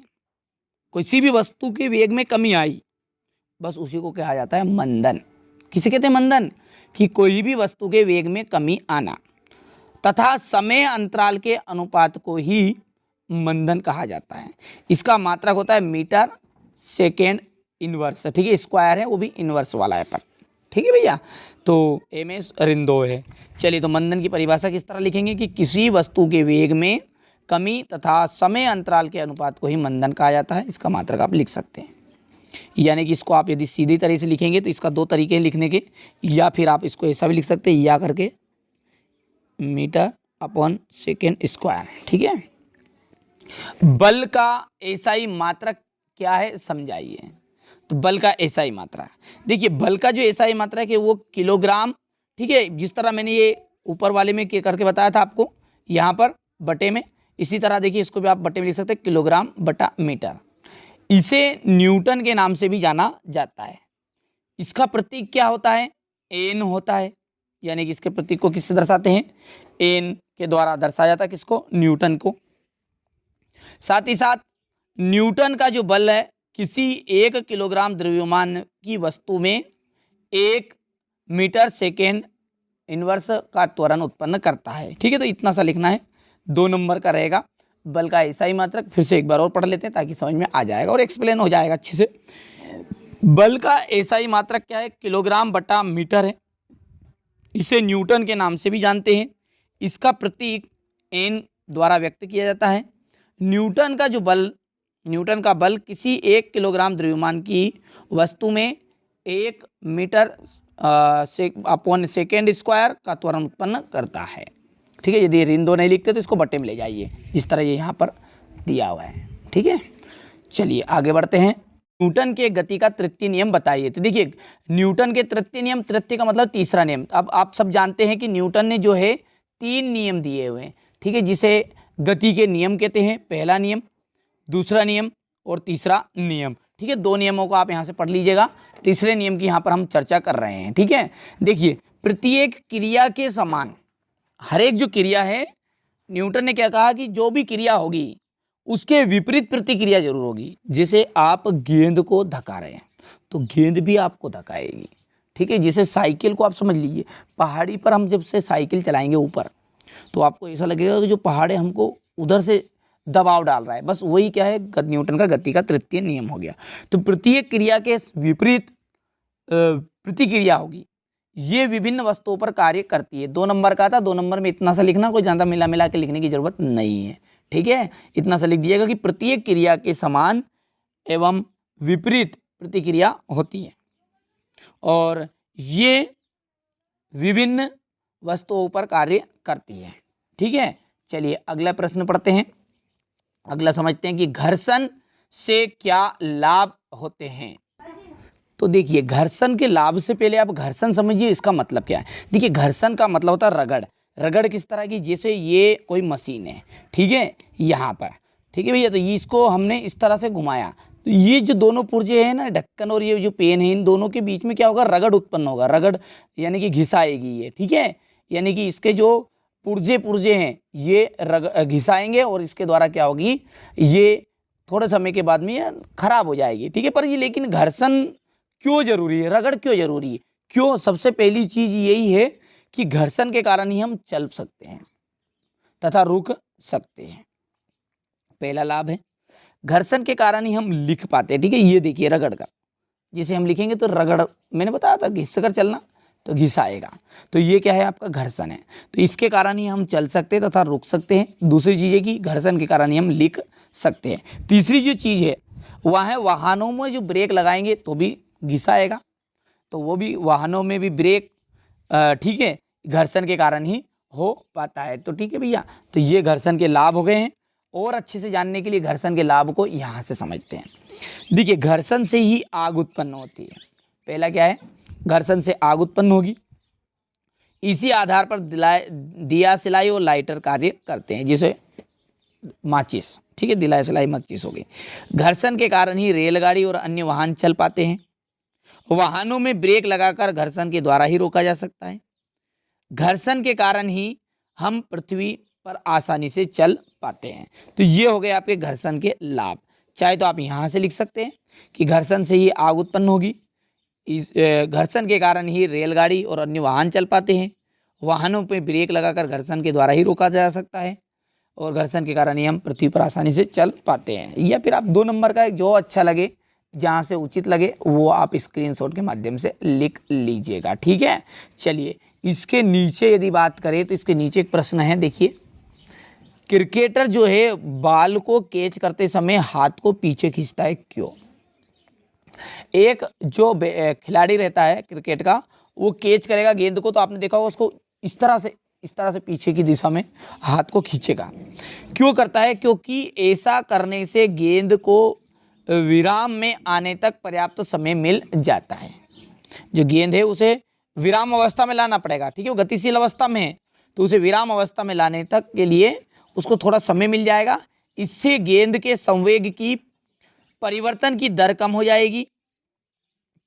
किसी भी वस्तु के वेग में कमी आई, बस उसी को कहा जाता है मंदन। किसे कहते हैं मंदन? कि कोई भी वस्तु के वेग में कमी आना तथा समय अंतराल के अनुपात को ही मंदन कहा जाता है। इसका मात्रक होता है मीटर सेकेंड इनवर्स, ठीक है, स्क्वायर है, वो भी इनवर्स वाला है पर, ठीक है भैया। तो MS अरिंदो है। चलिए, तो मंदन की परिभाषा किस तरह लिखेंगे कि किसी वस्तु के वेग में कमी तथा समय अंतराल के अनुपात को ही मंदन कहा जाता है। इसका मात्रक आप लिख सकते हैं। यानी कि इसको आप यदि सीधी तरह से लिखेंगे तो इसका दो तरीके हैं लिखने के, या फिर आप इसको ऐसा भी लिख सकते हैं या करके मीटर अपॉन सेकेंड स्क्वायर। ठीक है, बल का एसआई मात्रक क्या है समझाइए। तो बल का एसआई मात्रा, देखिए बल का जो एसआई मात्रा है कि वो किलोग्राम, ठीक है, जिस तरह मैंने ये ऊपर वाले में करके बताया था आपको यहाँ पर बटे में, इसी तरह देखिए इसको भी आप बटे में लिख सकते हैं, किलोग्राम बटा मीटर। इसे न्यूटन के नाम से भी जाना जाता है। इसका प्रतीक क्या होता है, एन होता है, यानी कि इसके प्रतीक को किससे दर्शाते हैं, एन के द्वारा दर्शाया जाता है, किसको, न्यूटन को। साथ ही साथ न्यूटन का जो बल है किसी 1 किलोग्राम द्रव्यमान की वस्तु में 1 मीटर सेकेंड इनवर्स का त्वरण उत्पन्न करता है। ठीक है, तो इतना सा लिखना है, 2 नंबर का रहेगा बल का एसआई मात्रक। फिर से एक बार और पढ़ लेते हैं ताकि समझ में आ जाएगा और एक्सप्लेन हो जाएगा अच्छे से। बल का एसआई मात्रक क्या है, किलोग्राम बटा मीटर है। इसे न्यूटन के नाम से भी जानते हैं। इसका प्रतीक एन द्वारा व्यक्त किया जाता है। न्यूटन का बल किसी 1 किलोग्राम द्रव्यमान की वस्तु में 1 मीटर अपॉन सेकेंड स्क्वायर का त्वरण उत्पन्न करता है। ठीक है, यदि इन दो नहीं लिखते तो इसको बटे में ले जाइए, जिस तरह ये यहाँ पर दिया हुआ है। ठीक है, चलिए आगे बढ़ते हैं। न्यूटन के गति का तृतीय नियम बताइए। तो देखिए न्यूटन के तृतीय नियम, तृतीय का मतलब तीसरा नियम। अब आप सब जानते हैं कि न्यूटन ने जो है 3 नियम दिए हुए हैं। ठीक है, जिसे गति के नियम कहते हैं, पहला नियम, दूसरा नियम और तीसरा नियम। ठीक है, 2 नियमों को आप यहाँ से पढ़ लीजिएगा, तीसरे नियम की यहाँ पर हम चर्चा कर रहे हैं। ठीक है, देखिए प्रत्येक क्रिया के समान, हर एक जो क्रिया है, न्यूटन ने क्या कहा कि जो भी क्रिया होगी उसके विपरीत प्रतिक्रिया जरूर होगी। जैसे आप गेंद को धका रहे हैं तो गेंद भी आपको धकाएगी। ठीक है, जैसे साइकिल को आप समझ लीजिए, पहाड़ी पर हम जब से साइकिल चलाएंगे ऊपर, तो आपको ऐसा लगेगा कि जो पहाड़ है हमको उधर से दबाव डाल रहा है। बस वही क्या है, न्यूटन का गति का तृतीय नियम हो गया। तो प्रत्येक क्रिया के विपरीत प्रतिक्रिया होगी, ये विभिन्न वस्तुओं पर कार्य करती है। 2 नंबर का था, 2 नंबर में इतना सा लिखना, कोई ज़्यादा मिला के लिखने की जरूरत नहीं है। ठीक है, इतना सा लिख दीजिएगा कि प्रत्येक क्रिया के समान एवं विपरीत प्रतिक्रिया होती है और ये विभिन्न वस्तुओं पर कार्य करती है। ठीक है, चलिए अगला प्रश्न पढ़ते हैं। अगला समझते हैं कि घर्षण से क्या लाभ होते हैं। तो देखिए घर्षण के लाभ से पहले आप घर्षण समझिए, इसका मतलब क्या है। देखिए घर्षण का मतलब होता है रगड़। रगड़ किस तरह की, जैसे ये कोई मशीन है, ठीक है, यहाँ पर, ठीक है भैया, तो ये इसको हमने इस तरह से घुमाया, तो ये जो दोनों पुर्जे हैं ना, ढक्कन और ये जो पेन है, इन दोनों के बीच में क्या होगा, रगड़ उत्पन्न होगा। रगड़ यानी कि घिसाएगी ये। ठीक है, यानी कि इसके जो पुर्जे हैं ये घिसाएंगे और इसके द्वारा क्या होगी, ये थोड़े समय के बाद में ये खराब हो जाएगी। ठीक है, पर ये लेकिन घर्षण क्यों जरूरी है, रगड़ क्यों जरूरी है, क्यों, सबसे पहली चीज यही है कि घर्षण के कारण ही हम चल सकते हैं तथा रुक सकते हैं। पहला लाभ है, घर्षण के कारण ही हम लिख पाते हैं। ठीक है, ये देखिए रगड़ का, जिसे हम लिखेंगे तो रगड़, मैंने बताया था घिस कर चलना, तो घिसाएगा, तो ये क्या है, आपका घर्षण है। तो इसके कारण ही हम चल सकते हैं तथा रुक सकते हैं। दूसरी चीज़ है कि घर्षण के कारण ही हम लिख सकते हैं। तीसरी जो चीज़ है वह है वाहनों में जो ब्रेक लगाएंगे तो भी घिसाएगा, तो वो भी वाहनों में भी ब्रेक, ठीक है, घर्षण के कारण ही हो पाता है। तो ठीक है भैया, तो ये घर्षण के लाभ हो गए हैं। और अच्छे से जानने के लिए घर्षण के लाभ को यहाँ से समझते हैं। देखिए घर्षण से ही आग उत्पन्न होती है। पहला क्या है, घर्षण से आग उत्पन्न होगी। इसी आधार पर दिया सिलाई और लाइटर कार्य करते हैं, जैसे माचिस। ठीक है, दिया सिलाई माचिस हो गई। घर्षण के कारण ही रेलगाड़ी और अन्य वाहन चल पाते हैं। वाहनों में ब्रेक लगाकर घर्षण के द्वारा ही रोका जा सकता है। घर्षण के कारण ही हम पृथ्वी पर आसानी से चल पाते हैं। तो ये हो गए आपके घर्षण के लाभ। चाहे तो आप यहाँ से लिख सकते हैं कि घर्षण से ही आग उत्पन्न होगी, इस घर्षण के कारण ही रेलगाड़ी और अन्य वाहन चल पाते हैं। वाहनों पर ब्रेक लगाकर घर्षण के द्वारा ही रोका जा सकता है और घर्षण के कारण ही हम पृथ्वी पर आसानी से चल पाते हैं। या फिर आप 2 नंबर का जो अच्छा लगे, जहाँ से उचित लगे, वो आप स्क्रीनशॉट के माध्यम से लिख लीजिएगा। ठीक है, चलिए इसके नीचे यदि बात करें तो इसके नीचे एक प्रश्न है। देखिए क्रिकेटर जो है बाल को कैच करते समय हाथ को पीछे खींचता है, क्यों। एक जो खिलाड़ी रहता है क्रिकेट का, वो कैच करेगा गेंद को, तो आपने देखा होगा उसको इस तरह से पीछे की दिशा में हाथ को खींचेगा। क्यों करता है? क्योंकि ऐसा करने से गेंद को विराम में आने तक पर्याप्त समय मिल जाता है। जो गेंद है उसे विराम अवस्था में लाना पड़ेगा, ठीक है, वो गतिशील अवस्था में है, तो उसे विराम अवस्था में लाने तक के लिए उसको थोड़ा समय मिल जाएगा। इससे गेंद के संवेग की परिवर्तन की दर कम हो जाएगी।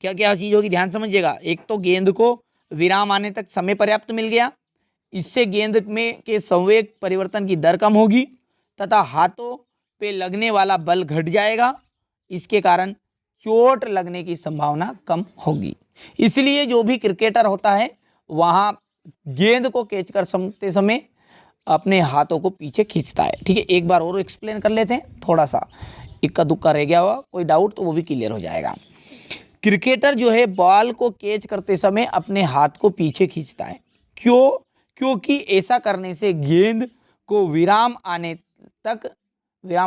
क्या क्या चीज़ होगी, ध्यान समझिएगा। एक तो गेंद को विराम आने तक समय पर्याप्त मिल गया, इससे गेंद में के संवेग परिवर्तन की दर कम होगी तथा हाथों पे लगने वाला बल घट जाएगा। इसके कारण चोट लगने की संभावना कम होगी। इसलिए जो भी क्रिकेटर होता है वहाँ गेंद को कैच कर समते समय अपने हाथों को पीछे खींचता है। ठीक है, एक बार और एक्सप्लेन कर लेते हैं, थोड़ा सा इक्का दुक्का रह गया हुआ कोई डाउट तो वो भी क्लियर हो जाएगा। क्रिकेटर जो है बॉल को कैच करते समय अपने हाथ को पीछे खींचता है। क्यों? क्योंकि ऐसा करने से गेंद को विराम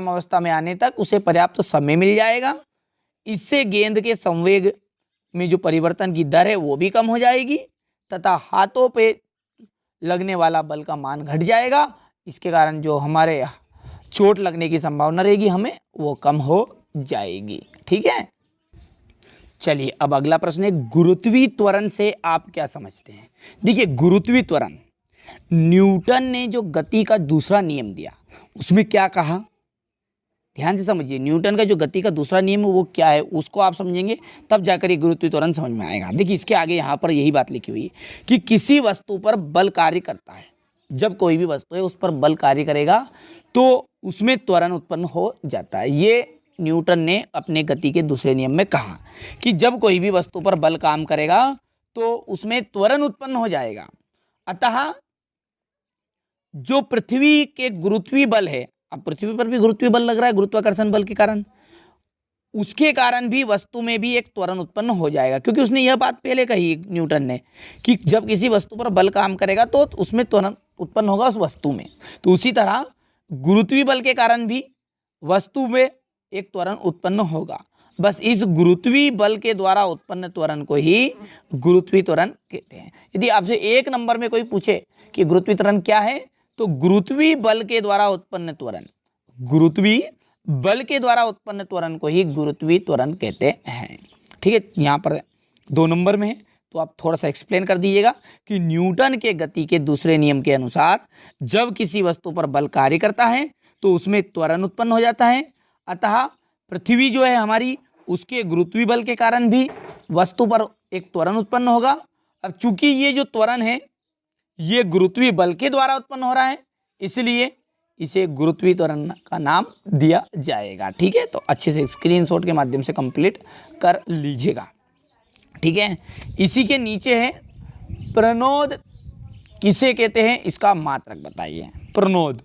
अवस्था में आने तक उसे पर्याप्त समय मिल जाएगा। इससे गेंद के संवेग में जो परिवर्तन की दर है वो भी कम हो जाएगी तथा हाथों पे लगने वाला बल का मान घट जाएगा। इसके कारण जो हमारे चोट लगने की संभावना रहेगी हमें वो कम हो जाएगी। ठीक है, चलिए अब अगला प्रश्न है, गुरुत्वीय त्वरण से आप क्या समझते हैं? देखिए, गुरुत्वीय त्वरण, न्यूटन ने जो गति का दूसरा नियम दिया उसमें क्या कहा, ध्यान से समझिए। न्यूटन का जो गति का दूसरा नियम है वो क्या है, उसको आप समझेंगे तब जाकर ये गुरुत्वीय त्वरण समझ में आएगा। देखिए, इसके आगे यहाँ पर यही बात लिखी हुई है कि किसी वस्तु पर बल कार्य करता है। जब कोई भी वस्तु है उस पर बल कार्य करेगा तो उसमें त्वरण उत्पन्न हो जाता है। ये न्यूटन ने अपने गति के दूसरे नियम में कहा कि जब कोई भी वस्तु पर बल काम करेगा तो उसमें त्वरण उत्पन्न हो जाएगा। अतः जो पृथ्वी के गुरुत्वीय बल है, अब पृथ्वी पर भी गुरुत्वीय बल लग रहा है गुरुत्वाकर्षण बल के कारण, उसके कारण भी वस्तु में भी एक त्वरण उत्पन्न हो जाएगा। क्योंकि उसने यह बात पहले कही न्यूटन ने कि जब किसी वस्तु पर बल काम करेगा तो उसमें त्वरण उत्पन्न होगा उस वस्तु में। तो उसी तरह गुरुत्वीय बल के कारण भी वस्तु में एक त्वरण उत्पन्न होगा। बस इस गुरुत्वीय बल के द्वारा उत्पन्न त्वरण को ही गुरुत्वीय त्वरण कहते हैं। यदि आपसे एक नंबर में कोई पूछे कि गुरुत्वीय त्वरण क्या है, तो गुरुत्वीय बल के द्वारा उत्पन्न त्वरण, गुरुत्वीय बल के द्वारा उत्पन्न त्वरण को ही गुरुत्वीय त्वरण कहते हैं। ठीक है, यहाँ पर 2 नंबर में है तो आप थोड़ा सा एक्सप्लेन कर दीजिएगा कि न्यूटन के गति के दूसरे नियम के अनुसार जब किसी वस्तु पर बल कार्य करता है तो उसमें त्वरण उत्पन्न हो जाता है। अतः पृथ्वी जो है हमारी, उसके गुरुत्वीय बल के कारण भी वस्तु पर एक त्वरण उत्पन्न होगा। अब चूंकि ये जो त्वरण है ये गुरुत्वीय बल के द्वारा उत्पन्न हो रहा है, इसलिए इसे गुरुत्वीय त्वरण का नाम दिया जाएगा। ठीक है, तो अच्छे से स्क्रीनशॉट के माध्यम से कंप्लीट कर लीजिएगा। ठीक है, इसी के नीचे है प्रणोद, किसे कहते हैं इसका मात्रक बताइए। प्रणोद,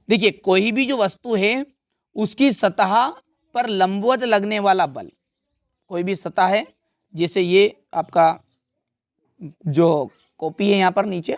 देखिए कोई भी जो वस्तु है उसकी सतह पर लंबवत लगने वाला बल, कोई भी सतह है, जैसे ये आपका जो कॉपी है यहाँ पर नीचे,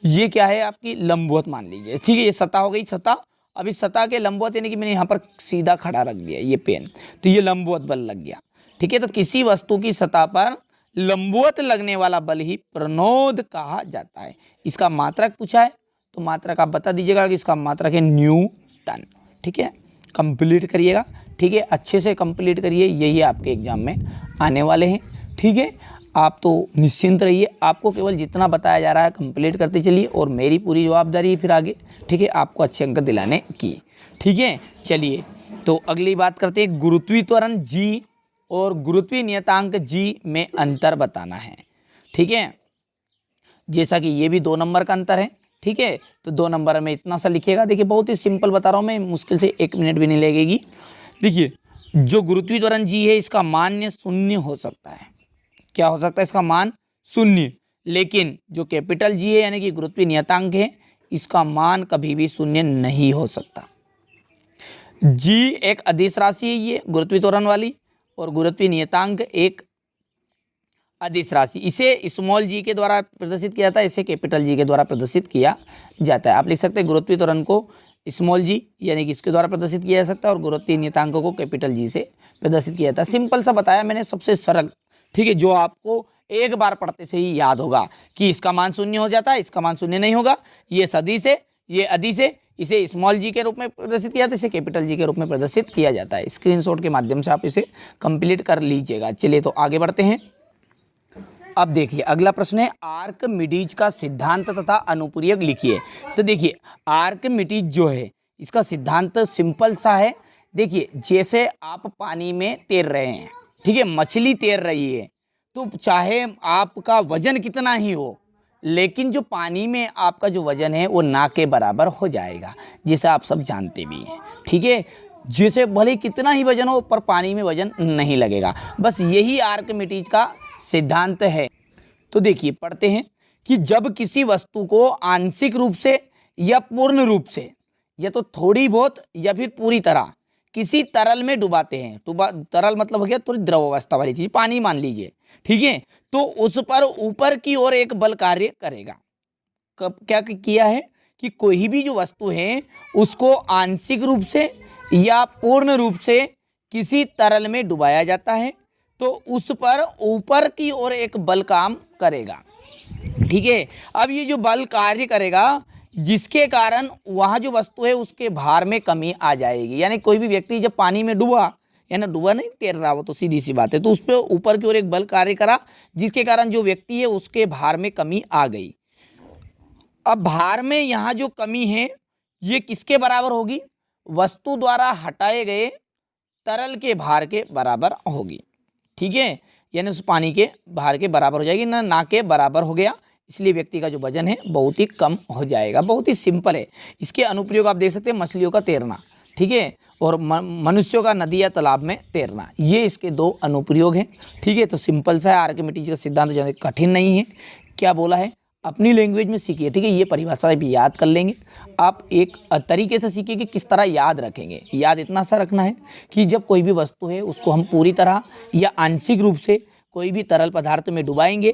ये क्या है आपकी लंबवत मान लीजिए। ठीक है, ये सतह हो गई सतह। अब इस सतह के लंबवत यानी कि मैंने यहाँ पर सीधा खड़ा रख दिया ये पेन, तो ये लंबवत बल लग गया। ठीक है, तो किसी वस्तु की सतह पर लंबवत लगने वाला बल ही प्रणोद कहा जाता है। इसका मात्रक पूछा है तो मात्रक आप बता दीजिएगा कि इसका मात्रक है न्यूटन। ठीक है, कंप्लीट करिएगा। ठीक है, अच्छे से कंप्लीट करिए, यही आपके एग्जाम में आने वाले हैं। ठीक है, आप तो निश्चिंत रहिए, आपको केवल जितना बताया जा रहा है कंप्लीट करते चलिए और मेरी पूरी जवाबदारी है फिर आगे, ठीक है, आपको अच्छे अंक दिलाने की। ठीक है, चलिए तो अगली बात करते हैं, गुरुत्वीय त्वरण जी और गुरुत्वीय नियतांक जी में अंतर बताना है। ठीक है, जैसा कि ये भी 2 नंबर का अंतर है। ठीक है, तो 2 नंबर में इतना सा लिखिएगा। देखिए बहुत ही सिंपल बता रहा हूँ मैं, मुश्किल से 1 मिनट भी नहीं लगेगी। देखिए जो गुरुत्वीय त्वरण जी है इसका मान 0 हो सकता है। क्या हो सकता है? इसका मान 0। लेकिन जो कैपिटल जी है यानी कि गुरुत्वीय नियतांक है, इसका मान कभी भी 0 नहीं हो सकता। जी एक अदिश राशि है ये गुरुत्वीय त्वरण वाली, और गुरुत्वीय नियतांक एक अदिश राशि। इसे स्मॉल जी के द्वारा प्रदर्शित किया जाता है, इसे कैपिटल जी के द्वारा प्रदर्शित किया जाता है। आप लिख सकते हैं गुरुत्वीय त्वरण को स्मॉल जी यानी कि इसके द्वारा प्रदर्शित किया जा सकता है और गुरुत्वीय नियतांकों को कैपिटल जी से प्रदर्शित किया जाता है। सिंपल सा बताया मैंने, सबसे सरल, ठीक है, जो आपको एक बार पढ़ते से ही याद होगा कि इसका मान शून्य हो जाता है, इसका मान शून्य नहीं होगा, ये सदिश है, ये अदिश है, इसे स्मॉल जी के रूप में प्रदर्शित किया जाता है, इसे कैपिटल जी के रूप में प्रदर्शित किया जाता है। स्क्रीनशॉट के माध्यम से आप इसे कंप्लीट कर लीजिएगा। चलिए तो आगे बढ़ते हैं। अब देखिए अगला प्रश्न है, आर्किमिडीज का सिद्धांत तथा अनुप्रयोग लिखिए। तो देखिए आर्किमिडीज जो है इसका सिद्धांत सिंपल सा है। देखिए जैसे आप पानी में तैर रहे हैं, ठीक है, मछली तैर रही है, तो चाहे आपका वजन कितना ही हो, लेकिन जो पानी में आपका जो वजन है वो ना के बराबर हो जाएगा, जिसे आप सब जानते भी हैं, ठीक है। जैसे भले कितना ही वजन हो पर पानी में वजन नहीं लगेगा, बस यही आर्किमिडीज का सिद्धांत है। तो देखिए पढ़ते हैं कि जब किसी वस्तु को आंशिक रूप से या पूर्ण रूप से, या तो थोड़ी बहुत या फिर पूरी तरह किसी तरल में डुबाते हैं, तरल मतलब हो गया थोड़ी द्रव अवस्था वाली चीज, पानी मान लीजिए, ठीक है, तो उस पर ऊपर की ओर एक बल कार्य करेगा। कब क्या किया है कि कोई भी जो वस्तु है उसको आंशिक रूप से या पूर्ण रूप से किसी तरल में डुबाया जाता है, तो उस पर ऊपर की ओर एक बल काम करेगा, ठीक है। अब ये जो बल कार्य करेगा जिसके कारण वहाँ जो वस्तु है उसके भार में कमी आ जाएगी। यानी कोई भी व्यक्ति जब पानी में डूबा, यानी डूबा नहीं, तैर रहा हो, तो सीधी सी बात है, तो उस पर ऊपर की ओर एक बल कार्य करा जिसके कारण जो व्यक्ति है उसके भार में कमी आ गई। अब भार में यहाँ जो कमी है ये किसके बराबर होगी? वस्तु द्वारा हटाए गए तरल के भार के बराबर होगी, ठीक है, यानी उस पानी के भार के बराबर हो जाएगी, ना के बराबर हो गया, इसलिए व्यक्ति का जो वजन है बहुत ही कम हो जाएगा। बहुत ही सिंपल है। इसके अनुप्रयोग आप देख सकते हैं, मछलियों का तैरना, ठीक है, और मनुष्यों का नदी या तालाब में तैरना, ये इसके दो अनुप्रयोग हैं, ठीक है। तो सिंपल सा है, आर्किमिडीज का सिद्धांत जो है कठिन नहीं है। क्या बोला है, अपनी लैंग्वेज में सीखिए, ठीक है, ये परिभाषा भी याद कर लेंगे आप, एक तरीके से सीखिए कि किस तरह याद रखेंगे। याद इतना सा रखना है कि जब कोई भी वस्तु है उसको हम पूरी तरह या आंशिक रूप से कोई भी तरल पदार्थ में डुबाएंगे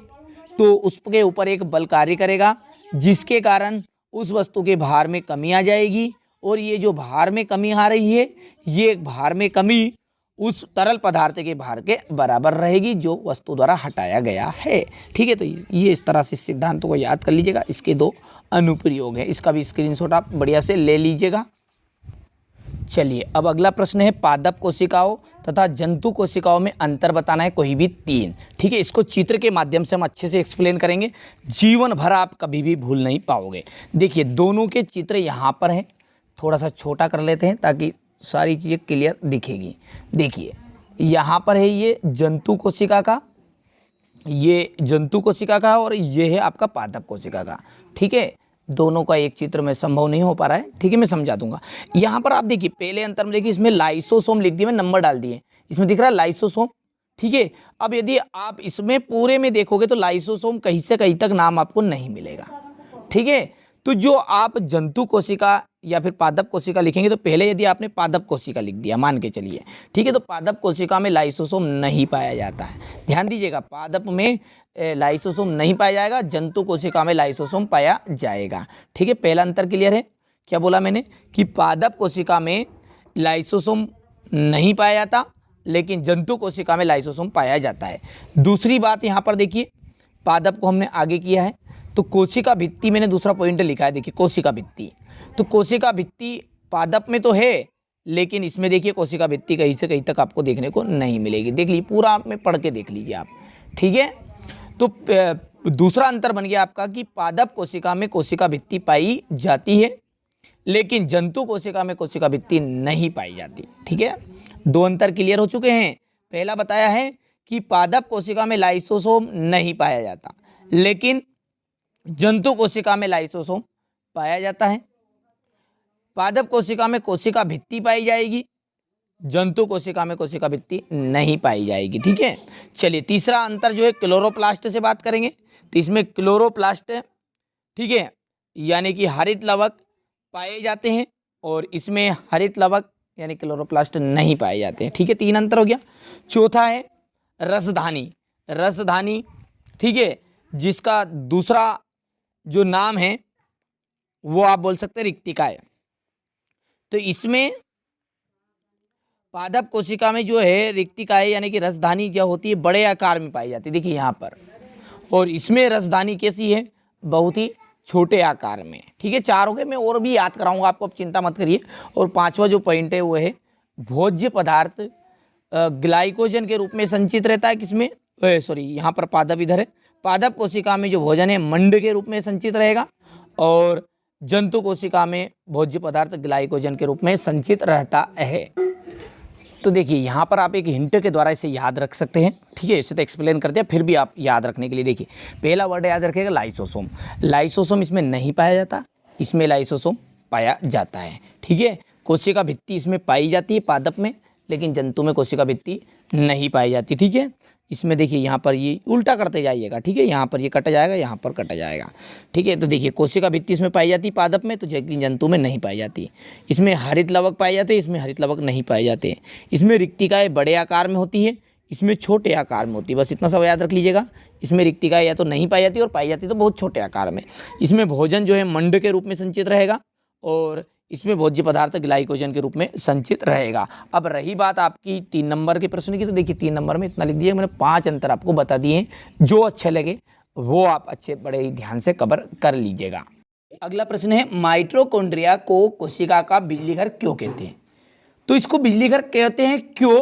तो उसके ऊपर एक बल कार्य करेगा जिसके कारण उस वस्तु के भार में कमी आ जाएगी, और ये जो भार में कमी आ रही है ये भार में कमी उस तरल पदार्थ के भार के बराबर रहेगी जो वस्तु द्वारा हटाया गया है, ठीक है। तो ये इस तरह से सिद्धांतों को याद कर लीजिएगा। इसके दो अनुप्रयोग है, इसका भी स्क्रीनशॉट आप बढ़िया से ले लीजिएगा। चलिए अब अगला प्रश्न है, पादप कोशिकाओं तथा जंतु कोशिकाओं में अंतर बताना है, कोई भी तीन, ठीक है। इसको चित्र के माध्यम से हम अच्छे से एक्सप्लेन करेंगे, जीवन भर आप कभी भी भूल नहीं पाओगे। देखिए दोनों के चित्र यहाँ पर हैं, थोड़ा सा छोटा कर लेते हैं ताकि सारी चीज़ें क्लियर दिखेगी। देखिए यहाँ पर है ये जंतु कोशिका का, ये जंतु कोशिका का, और ये है आपका पादप कोशिका का, ठीक है। दोनों का एक चित्र में संभव नहीं हो पा रहा है, ठीक है, मैं समझा दूंगा। यहाँ पर आप देखिए पहले अंतर में देखिए, इसमें लाइसोसोम लिख दिए, मैं नंबर डाल दिए, इसमें दिख रहा है लाइसोसोम, ठीक है। अब यदि आप इसमें पूरे में देखोगे तो लाइसोसोम कहीं से कहीं तक नाम आपको नहीं मिलेगा, ठीक है। तो जो आप जंतु कोशिका या फिर पादप कोशिका लिखेंगे तो पहले यदि आपने पादप कोशिका लिख दिया मान के चलिए, ठीक है, तो पादप कोशिका में लाइसोसोम नहीं पाया जाता है। ध्यान दीजिएगा, पादप में लाइसोसोम नहीं पाया जाएगा, जंतु कोशिका में लाइसोसोम पाया जाएगा, ठीक है। पहला अंतर क्लियर है। क्या बोला मैंने कि पादप कोशिका में लाइसोसोम नहीं पाया जाता, लेकिन जंतु कोशिका में लाइसोसोम पाया जाता है। दूसरी बात यहाँ पर देखिए, पादप को हमने आगे किया है, तो कोशिका भित्ति मैंने दूसरा पॉइंट लिखा है, देखिए कोशिका भित्ति, तो कोशिका भित्ति पादप में तो है, लेकिन इसमें देखिए कोशिका भित्ति कहीं से कहीं तक आपको देखने को नहीं मिलेगी। देख लीजिए पूरा में पढ़ के देख लीजिए आप, ठीक है। तो दूसरा अंतर बन गया आपका कि पादप कोशिका में कोशिका भित्ति पाई जाती है, लेकिन जंतु कोशिका में कोशिका भित्ति नहीं पाई जाती, ठीक है। दो अंतर क्लियर हो चुके हैं। पहला बताया है कि पादप कोशिका में लाइसोसोम नहीं पाया जाता, लेकिन जंतु कोशिका में लाइसोसोम पाया जाता है। पादप कोशिका में कोशिका भित्ति पाई जाएगी, जंतु कोशिका में कोशिका भित्ति नहीं पाई जाएगी, ठीक है। चलिए तीसरा अंतर जो है क्लोरोप्लास्ट से बात करेंगे, तो इसमें क्लोरोप्लास्ट, ठीक है, यानी कि हरित लवक पाए जाते हैं, और इसमें हरित लवक यानी क्लोरोप्लास्ट नहीं पाए जाते हैं, ठीक है। तीन अंतर हो गया। चौथा है रसधानी, रसधानी, ठीक है, जिसका दूसरा जो नाम है वो आप बोल सकते हैं रिक्तिका है, तो इसमें पादप कोशिका में जो है रिक्तिकाएं यानी कि रसधानी जो होती है बड़े आकार में पाई जाती है, देखिए यहाँ पर। और इसमें रसधानी कैसी है, बहुत ही छोटे आकार में। ठीक है, 4 हो गए, मैं और भी याद कराऊंगा आपको, आप चिंता मत करिए। और 5वां जो पॉइंट है वो है भोज्य पदार्थ ग्लाइकोजन के रूप में संचित रहता है किसमें, सॉरी यहाँ पर पादप इधर है, पादप कोशिका में जो भोजन है मंड के रूप में संचित रहेगा, और जंतु कोशिका में भोज्य पदार्थ ग्लाइकोजन के रूप में संचित रहता है। तो देखिए यहाँ पर आप एक हिंट के द्वारा इसे याद रख सकते हैं। ठीक है, इसे तो एक्सप्लेन कर दिया, फिर भी आप याद रखने के लिए देखिए, पहला वर्ड याद रखिएगा लाइसोसोम। लाइसोसोम इसमें नहीं पाया जाता, इसमें लाइसोसोम पाया जाता है। ठीक है, कोशिका भित्ति इसमें पाई जाती है पादप में, लेकिन जंतु में कोशिका भित्ति नहीं पाई जाती। ठीक है, इसमें देखिए यहाँ पर ये उल्टा करते जाइएगा। ठीक है, यहाँ पर ये कटा जाएगा, यहाँ पर कटा जाएगा। ठीक है, तो देखिए कोशिका भित्ति इसमें पाई जाती है पादप में, तो जंतु में नहीं पाई जाती। इसमें हरित लवक पाए जाते हैं, इसमें हरित लवक नहीं पाए जाते। इसमें रिक्तिकाएँ बड़े आकार में होती है, इसमें छोटे आकार में होती है, बस इतना सब याद रख लीजिएगा। इसमें रिक्तिकाएँ या तो नहीं पाई जाती और पाई जाती तो बहुत छोटे आकार में। इसमें भोजन जो है मंड के रूप में संचित रहेगा, और इसमें भोज्य पदार्थ ग्लाइकोजन के रूप में संचित रहेगा। अब रही बात आपकी 3 नंबर के प्रश्न की, तो देखिए 3 नंबर में इतना लिख दिया मैंने, 5 अंतर आपको बता दिए हैं, जो अच्छे लगे वो आप अच्छे बड़े ही ध्यान से कवर कर लीजिएगा। अगला प्रश्न है माइटोकॉन्ड्रिया को कोशिका का बिजली घर क्यों कहते हैं। तो इसको बिजली घर कहते हैं क्यों,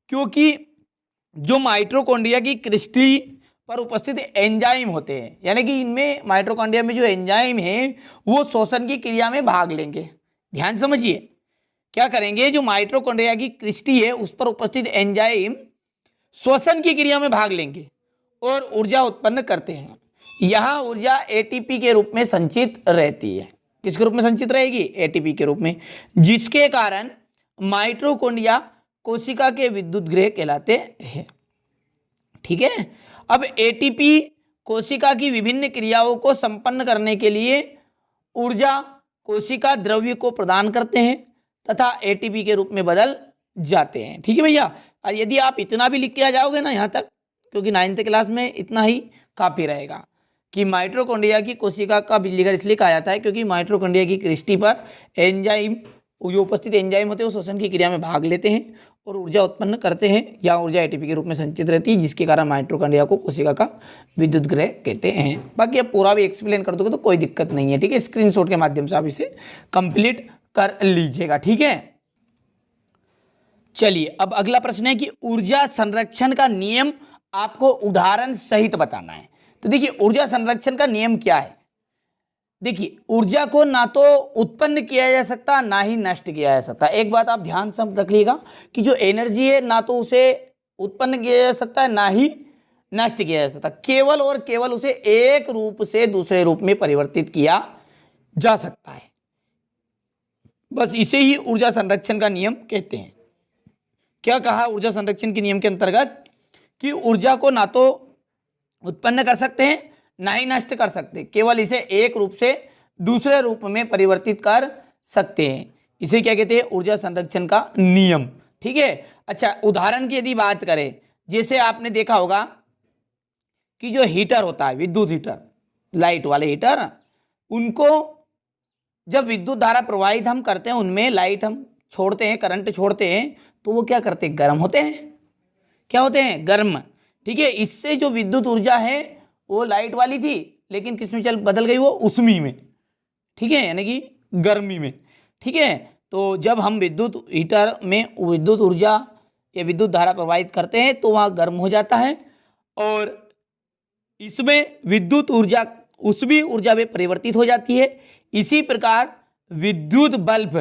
क्योंकि जो माइटोकॉन्ड्रिया की क्रिस्टली पर उपस्थित एंजाइम होते हैं, यानी कि इनमें माइटोकॉन्ड्रिया में जो एंजाइम है वो श्वसन की क्रिया में भाग लेंगे। ध्यान समझिए, क्या करेंगे, जो माइटोकॉन्ड्रिया की क्रिस्टी है उस पर उपस्थित एंजाइम श्वसन की क्रिया में भाग लेंगे और ऊर्जा उत्पन्न करते हैं। यहाँ ऊर्जा एटीपी के रूप में संचित रहती है। किसके रूप में संचित रहेगी, एटीपी के रूप में, जिसके कारण माइटोकॉन्ड्रिया कोशिका के विद्युत गृह कहलाते हैं। ठीक है, अब एटीपी कोशिका की विभिन्न क्रियाओं को संपन्न करने के लिए ऊर्जा कोशिका द्रव्य को प्रदान करते हैं तथा एटीपी के रूप में बदल जाते हैं। ठीक है भैया, और यदि आप इतना भी लिख के आ जाओगे ना यहाँ तक, क्योंकि 9th क्लास में इतना ही काफ़ी रहेगा कि माइटोकॉन्ड्रिया की कोशिका का बिजली घर इसलिए कहा जाता है क्योंकि माइटोकॉन्ड्रिया की क्रिस्टी पर एंजाइम, जो उपस्थित एंजाइम होते हैं वो श्वसन की क्रिया में भाग लेते हैं और ऊर्जा उत्पन्न करते हैं, या ऊर्जा एटीपी के रूप में संचित रहती है, जिसके कारण माइटोकॉन्ड्रिया को कोशिका का विद्युत गृह कहते हैं। बाकी अब पूरा भी एक्सप्लेन कर दोगे तो कोई दिक्कत नहीं है। ठीक है, स्क्रीनशॉट के माध्यम से आप इसे कंप्लीट कर लीजिएगा। ठीक है, चलिए अब अगला प्रश्न है कि ऊर्जा संरक्षण का नियम आपको उदाहरण सहित बताना है। तो देखिए ऊर्जा संरक्षण का नियम क्या है। देखिए ऊर्जा को ना तो उत्पन्न किया जा सकता ना ही नष्ट किया जा सकता। एक बात आप ध्यान से रखिएगा कि जो एनर्जी है ना तो उसे उत्पन्न किया जा सकता है ना ही नष्ट किया जा सकता, केवल और केवल उसे एक रूप से दूसरे रूप में परिवर्तित किया जा सकता है। बस इसे ही ऊर्जा संरक्षण का नियम कहते हैं। क्या कहा ऊर्जा संरक्षण के नियम के अंतर्गत कि ऊर्जा को ना तो उत्पन्न कर सकते हैं ना ही नष्ट कर सकते, केवल इसे एक रूप से दूसरे रूप में परिवर्तित कर सकते हैं। इसे क्या कहते हैं, ऊर्जा संरक्षण का नियम। ठीक है, अच्छा उदाहरण की यदि बात करें, जैसे आपने देखा होगा कि जो हीटर होता है, विद्युत हीटर, लाइट वाले हीटर, उनको जब विद्युत धारा प्रवाहित हम करते हैं, उनमें लाइट हम छोड़ते हैं, करंट छोड़ते हैं, तो वो क्या करते हैं, गर्म होते हैं। क्या होते हैं, गर्म। ठीक है, इससे जो विद्युत ऊर्जा है वो लाइट वाली थी, लेकिन किस में चल बदल गई, वो उष्मी में। ठीक है, यानी कि गर्मी में। ठीक है, तो जब हम विद्युत हीटर में विद्युत ऊर्जा या विद्युत धारा प्रवाहित करते हैं तो वहाँ गर्म हो जाता है और इसमें विद्युत ऊर्जा उष्मी ऊर्जा में परिवर्तित हो जाती है। इसी प्रकार विद्युत बल्ब,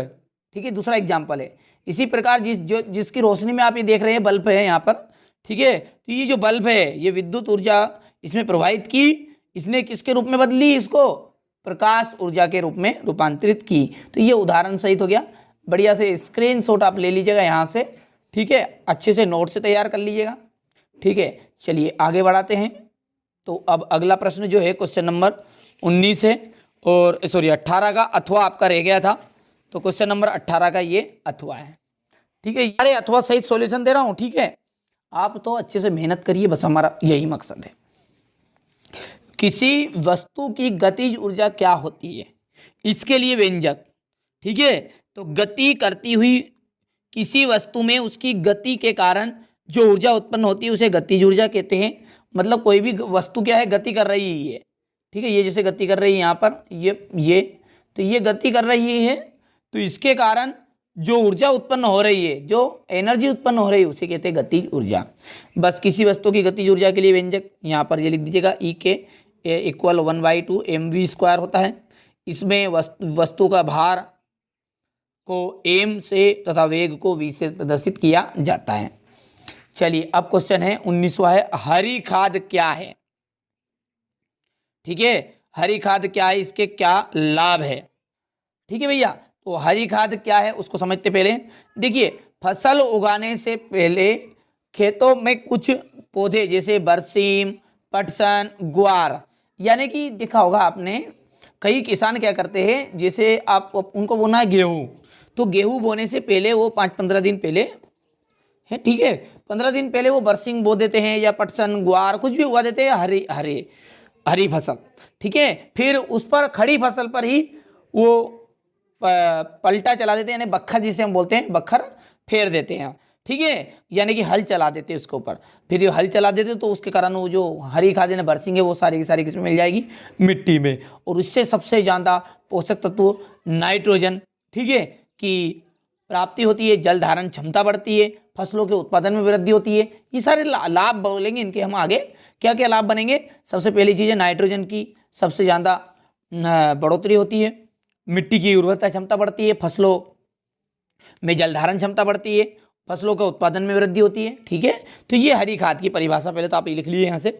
ठीक है, दूसरा एग्जाम्पल है, इसी प्रकार जिसकी रोशनी में आप ये देख रहे हैं बल्ब है यहाँ पर। ठीक है, तो ये जो बल्ब है ये विद्युत ऊर्जा इसमें प्रवाहित की, इसने किसके रूप में बदली, इसको प्रकाश ऊर्जा के रूप में रूपांतरित की। तो ये उदाहरण सहित हो गया। बढ़िया से स्क्रीनशॉट आप ले लीजिएगा यहाँ से। ठीक है, अच्छे से नोट से तैयार कर लीजिएगा। ठीक है, चलिए आगे बढ़ाते हैं। तो अब अगला प्रश्न जो है क्वेश्चन नंबर 19 है, और सॉरी 18 का अथवा आपका रह गया था, तो क्वेश्चन नंबर 18 का ये अथवा है। ठीक है, यार अथवा सहित सॉल्यूशन दे रहा हूँ। ठीक है, आप तो अच्छे से मेहनत करिए, बस हमारा यही मकसद है। किसी वस्तु की गतिज ऊर्जा क्या होती है, इसके लिए व्यंजक। ठीक है, तो गति करती हुई किसी वस्तु में उसकी गति के कारण जो ऊर्जा उत्पन्न होती है उसे गतिज ऊर्जा कहते हैं। मतलब कोई भी वस्तु क्या है, गति कर रही है, ठीक है। ये जैसे गति कर रही है यहाँ पर, ये तो ये गति कर रही है, तो इसके कारण जो ऊर्जा उत्पन्न हो रही है, जो एनर्जी उत्पन्न हो रही है, उसे कहते हैं गतिज ऊर्जा। बस किसी वस्तु की गतिज ऊर्जा के लिए व्यंजक यहाँ पर ये लिख दीजिएगा, ई के इक्वल 1/2 mv² होता है। इसमें वस्तु का भार को m से तथा वेग को v से प्रदर्शित किया जाता है। चलिए अब क्वेश्चन है 19वां है, हरी खाद क्या है? ठीक है, हरी खाद क्या है, इसके क्या लाभ है? ठीक है भैया, तो हरी खाद क्या है उसको समझते पहले। देखिए, फसल उगाने से पहले खेतों में कुछ पौधे जैसे बरसीम, पटसन, ग्वार, यानी कि देखा होगा आपने, कई किसान क्या करते हैं, जैसे आप उनको बोना है गेहूँ, तो गेहूँ बोने से पहले वो 5-15 दिन पहले है, ठीक है, 15 दिन पहले वो बरसीम बो देते हैं या पटसन, ग्वार कुछ भी उगा देते हैं, हरी फसल, ठीक है। फिर उस पर खड़ी फसल पर ही वो पलटा चला देते हैं, यानी बखर जिसे हम बोलते हैं, बखर फेर देते हैं, ठीक है, यानी कि हल चला देते हैं उसके ऊपर। फिर ये हल चला देते तो उसके कारण वो जो हरी खाद ने बरसेंगे वो सारी की सारी किसमें मिल जाएगी, मिट्टी में। और उससे सबसे ज़्यादा पोषक तत्व नाइट्रोजन, ठीक है, की प्राप्ति होती है, जल धारण क्षमता बढ़ती है, फसलों के उत्पादन में वृद्धि होती है। ये सारे लाभ बोलेंगे इनके हम आगे, क्या क्या लाभ बनेंगे। सबसे पहली चीज़ है नाइट्रोजन की सबसे ज़्यादा बढ़ोतरी होती है, मिट्टी की उर्वरता क्षमता बढ़ती है, फसलों में जल धारण क्षमता बढ़ती है, फसलों के उत्पादन में वृद्धि होती है, ठीक है। तो ये हरी खाद की परिभाषा पहले तो आप लिख लीजिए यहाँ से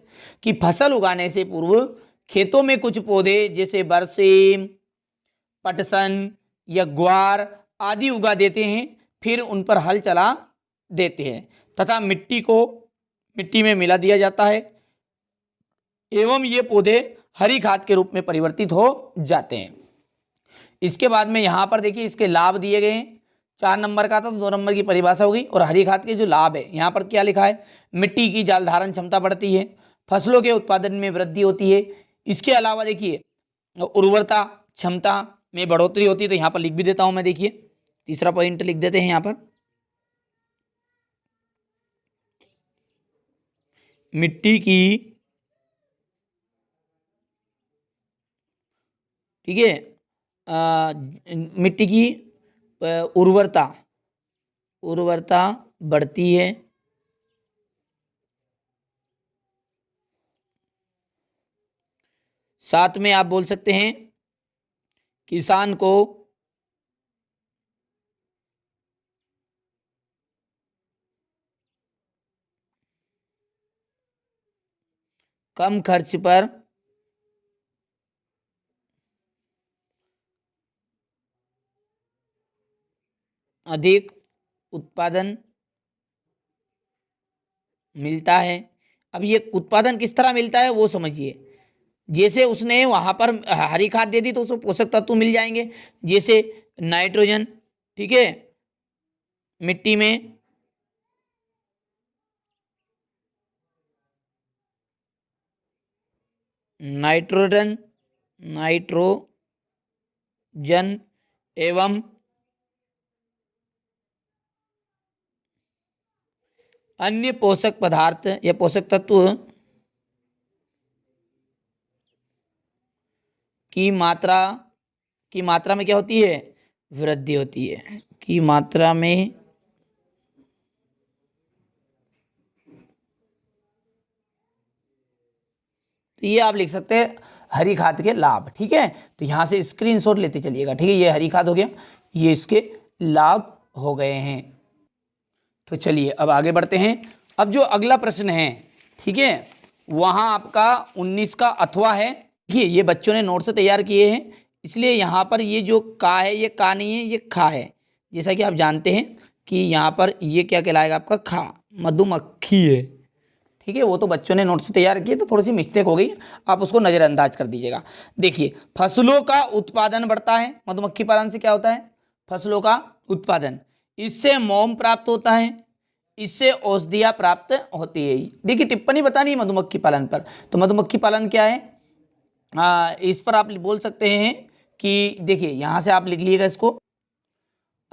कि फसल उगाने से पूर्व खेतों में कुछ पौधे जैसे बरसीम, पटसन या ग्वार आदि उगा देते हैं, फिर उन पर हल चला देते हैं तथा मिट्टी में मिला दिया जाता है एवं ये पौधे हरी खाद के रूप में परिवर्तित हो जाते हैं। इसके बाद में यहाँ पर देखिए इसके लाभ दिए गए हैं, 4 नंबर का था तो 2 नंबर की परिभाषा होगी। और हरी खाद के जो लाभ है यहाँ पर क्या लिखा है, मिट्टी की जल धारण क्षमता बढ़ती है, फसलों के उत्पादन में वृद्धि होती है। इसके अलावा देखिए उर्वरता क्षमता में बढ़ोतरी होती है, तो यहाँ पर लिख भी देता हूँ मैं, देखिए तीसरा पॉइंट लिख देते हैं यहाँ पर, मिट्टी की, ठीक है, मिट्टी की उर्वरता बढ़ती है, साथ में आप बोल सकते हैं किसान को कम खर्च पर अधिक उत्पादन मिलता है। अब ये उत्पादन किस तरह मिलता है वो समझिए, जैसे उसने वहाँ पर हरी खाद दे दी तो उसको पोषक तत्व मिल जाएंगे, जैसे नाइट्रोजन, ठीक है, मिट्टी में नाइट्रोजन एवं अन्य पोषक पदार्थ या पोषक तत्व की मात्रा में क्या होती है, वृद्धि होती है, की मात्रा में तो ये आप लिख सकते हैं हरी खाद के लाभ, ठीक है। तो यहाँ से स्क्रीनशॉट लेते चलिएगा, ठीक है, ये हरी खाद हो गया, ये इसके लाभ हो गए हैं। तो चलिए अब आगे बढ़ते हैं। अब जो अगला प्रश्न है, ठीक है, वहाँ आपका 19 का अथवा है। देखिए ये बच्चों ने नोट से तैयार किए हैं, इसलिए यहाँ पर ये जो का है ये का नहीं है, ये खा है। जैसा कि आप जानते हैं कि यहाँ पर ये क्या कहलाएगा आपका खा, मधुमक्खी है, ठीक है। वो तो बच्चों ने नोट से तैयार किए तो थोड़ी सी मिस्टेक हो गई, आप उसको नज़रअंदाज कर दीजिएगा। देखिए फसलों का उत्पादन बढ़ता है, मधुमक्खी पालन से क्या होता है, फसलों का उत्पादन, इससे मोम प्राप्त होता है, इससे औषधियाँ प्राप्त होती है। देखिए टिप्पणी बतानी है मधुमक्खी पालन पर, तो मधुमक्खी पालन क्या है, इस पर आप बोल सकते हैं कि देखिए यहाँ से आप लिख लीजिएगा इसको,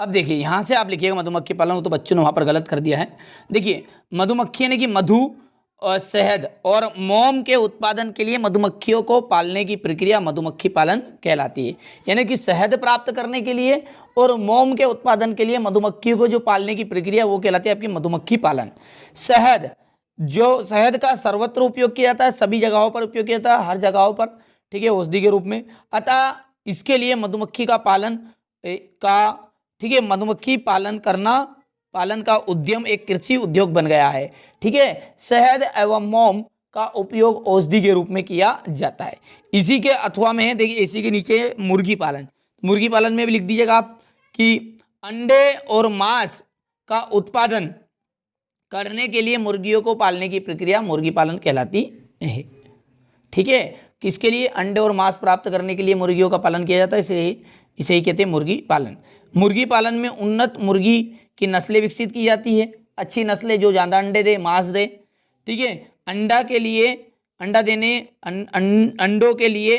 अब देखिए यहाँ से आप लिखिएगा मधुमक्खी पालन, वो तो बच्चों ने वहाँ पर गलत कर दिया है। देखिए मधुमक्खी यानी कि मधु और शहद और मोम के उत्पादन के लिए मधुमक्खियों को पालने की प्रक्रिया मधुमक्खी पालन कहलाती है। यानी कि शहद प्राप्त करने के लिए और मोम के उत्पादन के लिए मधुमक्खियों को जो पालने की प्रक्रिया वो कहलाती है आपकी मधुमक्खी पालन। शहद का सर्वत्र उपयोग किया जाता है, सभी जगहों पर उपयोग किया जाता है, हर जगहों पर, ठीक है, औषधि के रूप में। अतः इसके लिए मधुमक्खी का पालन ठीक है, मधुमक्खी पालन का उद्यम एक कृषि उद्योग बन गया है। ठीक है, शहद एवं मोम का उपयोग औषधि के रूप में किया जाता है। इसी के अथवा में है, देखिए इसी के नीचे मुर्गी पालन। मुर्गी पालन में भी लिख दीजिएगा आप कि अंडे और मांस का उत्पादन करने के लिए मुर्गियों को पालने की प्रक्रिया मुर्गी पालन कहलाती है। ठीक है, किसके लिए? अंडे और मांस प्राप्त करने के लिए मुर्गियों का पालन किया जाता है, इसे ही कहते हैं मुर्गी पालन। मुर्गी पालन में उन्नत मुर्गी की नस्लें विकसित की जाती है, अच्छी नस्लें जो ज़्यादा अंडे दे, मांस दे। ठीक है, अंडों के लिए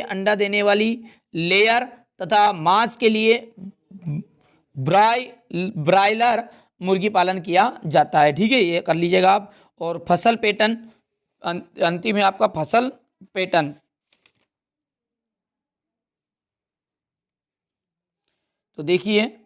अंडा देने वाली लेयर तथा मांस के लिए ब्रायलर मुर्गी पालन किया जाता है। ठीक है, ये कर लीजिएगा आप। और फसल पैटर्न अंतिम है आपका फसल पैटर्न। तो देखिए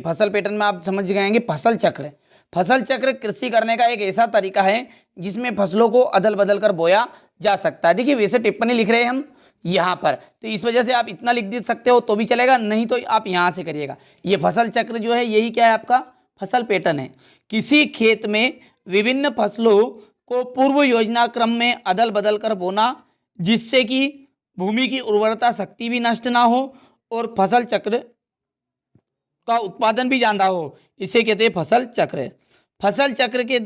फसल पैटर्न में आप समझ गएंगे फसल चक्र। फसल चक्र कृषि करने का एक ऐसा तरीका है जिसमें फसलों को अदल बदल कर बोया जा सकता है। देखिए वैसे टिप्पणी लिख रहे हैं हम यहाँ पर, तो इस वजह से आप इतना लिख दे सकते हो तो भी चलेगा, नहीं तो आप यहाँ से करिएगा। ये फसल चक्र जो है यही क्या है आपका फसल पैटर्न है। किसी खेत में विभिन्न फसलों को पूर्व योजना क्रम में अदल बदल कर बोना, जिससे कि भूमि की उर्वरता शक्ति भी नष्ट ना हो और फसल चक्र का उत्पादन भी ज्यादा हो, इसे कहते हैं फसल चक्र। फसल चक्र के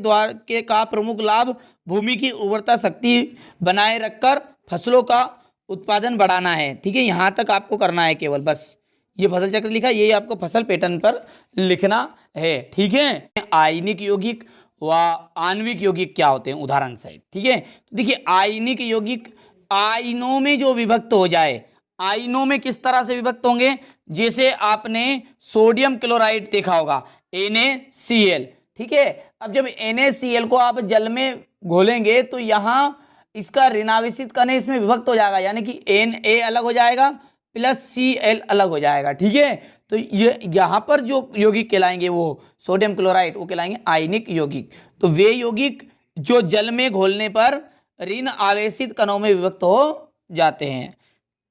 का प्रमुख लाभ भूमि की उर्वरता शक्ति बनाए रखकर फसलों का उत्पादन बढ़ाना है। ठीक है, यहाँ तक आपको करना है केवल, बस ये फसल चक्र लिखा, यही आपको फसल पैटर्न पर लिखना है। ठीक है, आयनिक यौगिक व आणविक यौगिक क्या होते हैं उदाहरण सहित। ठीक है, तो देखिए आयनिक यौगिक आयनों में जो विभक्त हो जाए, आयनों में किस तरह से विभक्त होंगे, जैसे आपने सोडियम क्लोराइड देखा होगा NaCl। ठीक है, अब जब NaCl को आप जल में घोलेंगे तो यहाँ इसका ऋणावेशित कण इसमें विभक्त हो जाएगा, यानी कि Na अलग हो जाएगा प्लस Cl अलग हो जाएगा। ठीक है, तो ये यहाँ पर जो यौगिक कहलाएंगे वो सोडियम क्लोराइड, वो कहलाएंगे आयनिक यौगिक। तो वे यौगिक जो जल में घोलने पर ऋण आवेशित कणों में विभक्त हो जाते हैं।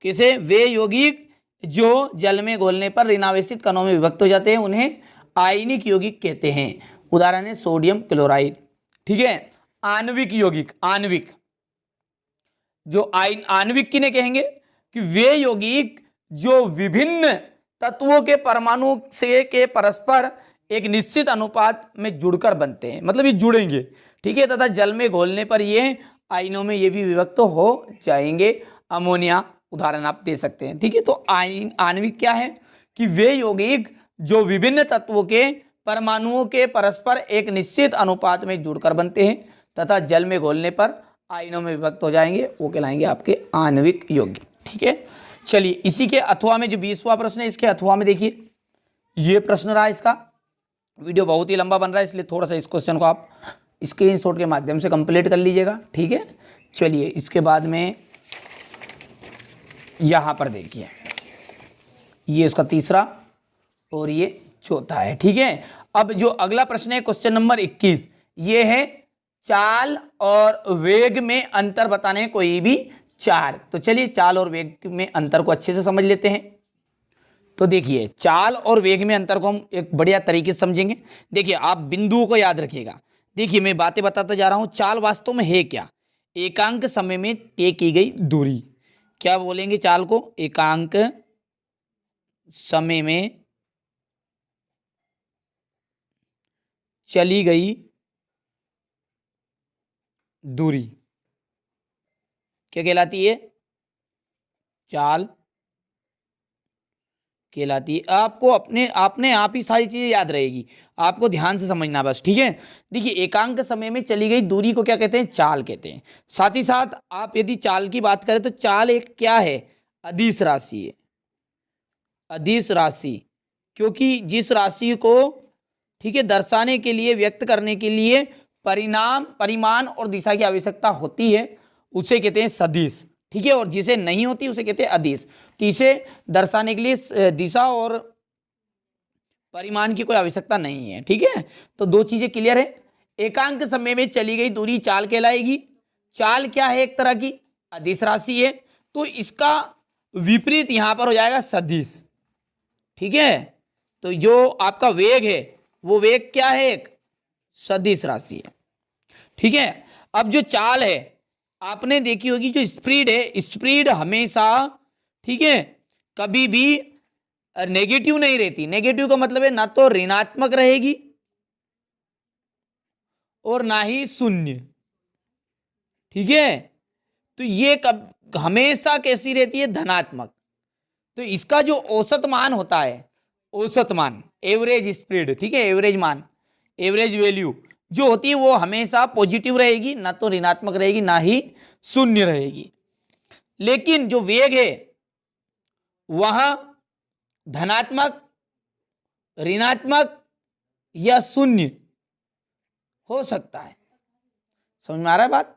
किसे? वे यौगिक जो जल में घोलने पर ऋणावेशित कणों में विभक्त हो जाते हैं उन्हें आयनिक यौगिक कहते हैं। उदाहरण है सोडियम क्लोराइड। ठीक है, आणविक यौगिक, आणविक जो आणविक किन्हें कहेंगे कि वे यौगिक जो विभिन्न तत्वों के परमाणु से के परस्पर एक निश्चित अनुपात में जुड़कर बनते हैं, मतलब ये जुड़ेंगे। ठीक है, तथा जल में घोलने पर ये आयनों में ये भी विभक्त हो जाएंगे। अमोनिया उदाहरण आप दे सकते हैं। ठीक है, तो आणविक क्या है कि वे यौगिक जो विभिन्न तत्वों के परमाणुओं के परस्पर एक निश्चित अनुपात में जुड़कर बनते हैं तथा जल में घोलने पर आयनों में विभक्त हो जाएंगे, वो कहलाएंगे आपके आणविक यौगिक। ठीक है, चलिए इसी के अथवा में जो 20वां प्रश्न है, इसके अथवा में देखिए ये प्रश्न रहा। इसका वीडियो बहुत ही लंबा बन रहा है, इसलिए थोड़ा सा इस क्वेश्चन को आप स्क्रीनशॉट के माध्यम से कंप्लीट कर लीजिएगा। ठीक है, चलिए इसके बाद में यहाँ पर देखिए ये इसका तीसरा और ये चौथा है। ठीक है, अब जो अगला प्रश्न है क्वेश्चन नंबर 21, ये है चाल और वेग में अंतर बताने कोई भी चार। तो चलिए चाल और वेग में अंतर को अच्छे से समझ लेते हैं। तो देखिए चाल और वेग में अंतर को हम एक बढ़िया तरीके से समझेंगे। देखिए आप बिंदुओं को याद रखिएगा। देखिए मैं बातें बताता जा रहा हूं। चाल वास्तव में है क्या? एकांक समय में तय की गई दूरी। क्या बोलेंगे चाल को? एकांक समय में चली गई दूरी क्या कहलाती है? चाल कहलाती है। आपको अपने आप ही सारी चीजें याद रहेगी, आपको ध्यान से समझना बस। ठीक है, देखिए एकांक समय में चली गई दूरी को क्या कहते हैं? चाल कहते हैं। साथ ही साथ आप यदि चाल की बात करें तो चाल एक क्या है? अदिश राशि है। अदिश राशि, क्योंकि जिस राशि को ठीक है दर्शाने के लिए, व्यक्त करने के लिए परिणाम, परिमाण और दिशा की आवश्यकता होती है उसे कहते हैं सदिश। ठीक है, और जिसे नहीं होती उसे कहते हैं अदिश। तो इसे दर्शाने के लिए दिशा और परिमाण की कोई आवश्यकता नहीं है। ठीक है, तो दो चीजें क्लियर है। एकांक समय में चली गई दूरी चाल कहलाएगी। चाल क्या है? एक तरह की अदिश राशि है, तो इसका विपरीत यहां पर हो जाएगा सदिश। ठीक है, तो जो आपका वेग है वो वेग क्या है? एक सदिश राशि है। ठीक है, अब जो चाल है आपने देखी होगी, जो स्पीड है, स्पीड हमेशा ठीक है कभी भी नेगेटिव नहीं रहती। नेगेटिव का मतलब है ना तो ऋणात्मक रहेगी और ना ही शून्य। ठीक है, तो ये कब हमेशा कैसी रहती है? धनात्मक। तो इसका जो औसत मान होता है, औसत मान, एवरेज स्पीड, ठीक है, एवरेज मान, एवरेज वैल्यू जो होती है वो हमेशा पॉजिटिव रहेगी, ना तो ऋणात्मक रहेगी ना ही शून्य रहेगी। लेकिन जो वेग है वह धनात्मक, ऋणात्मक या शून्य हो सकता है। समझ में आ रहा है बात?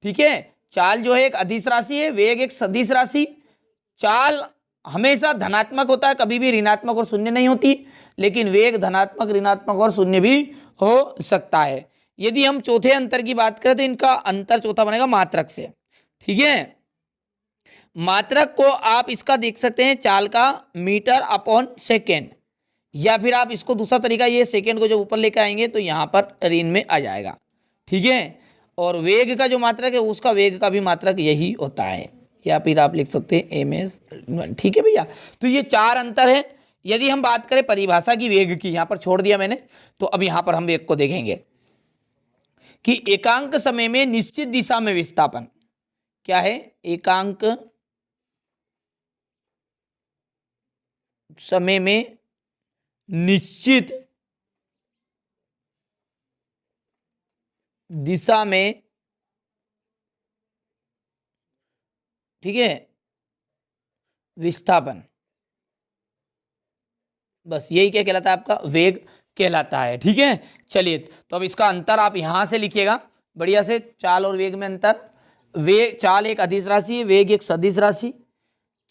ठीक है, चाल जो है एक अदिश राशि है, वेग एक सदिश राशि। चाल हमेशा धनात्मक होता है, कभी भी ऋणात्मक और शून्य नहीं होती, लेकिन वेग धनात्मक, ऋणात्मक और शून्य भी हो सकता है। यदि हम चौथे अंतर की बात करें तो इनका अंतर चौथा बनेगा मात्रक से। ठीक है, मात्रक को आप इसका देख सकते हैं चाल का मीटर अपॉन सेकेंड, या फिर आप इसको दूसरा तरीका, ये सेकेंड को जब ऊपर लेकर आएंगे तो यहाँ पर ऋण में आ जाएगा। ठीक है, और वेग का जो मात्रक है उसका वेग का भी मात्रक यही होता है, या फिर आप लिख सकते हैं ms। ठीक है भैया, तो ये चार अंतर है। यदि हम बात करें परिभाषा की वेग की, यहाँ पर छोड़ दिया मैंने, तो अब यहाँ पर हम वेग को देखेंगे कि एकांक समय में निश्चित दिशा में विस्थापन क्या है? एकांक समय में निश्चित दिशा में, ठीक है, विस्थापन, बस यही क्या कहलाता है? आपका वेग कहलाता है। ठीक है, चलिए तो अब इसका अंतर आप यहां से लिखिएगा बढ़िया से, चाल और वेग में अंतर। वेग, चाल एक अदिश राशि है, वेग एक सदिश राशि।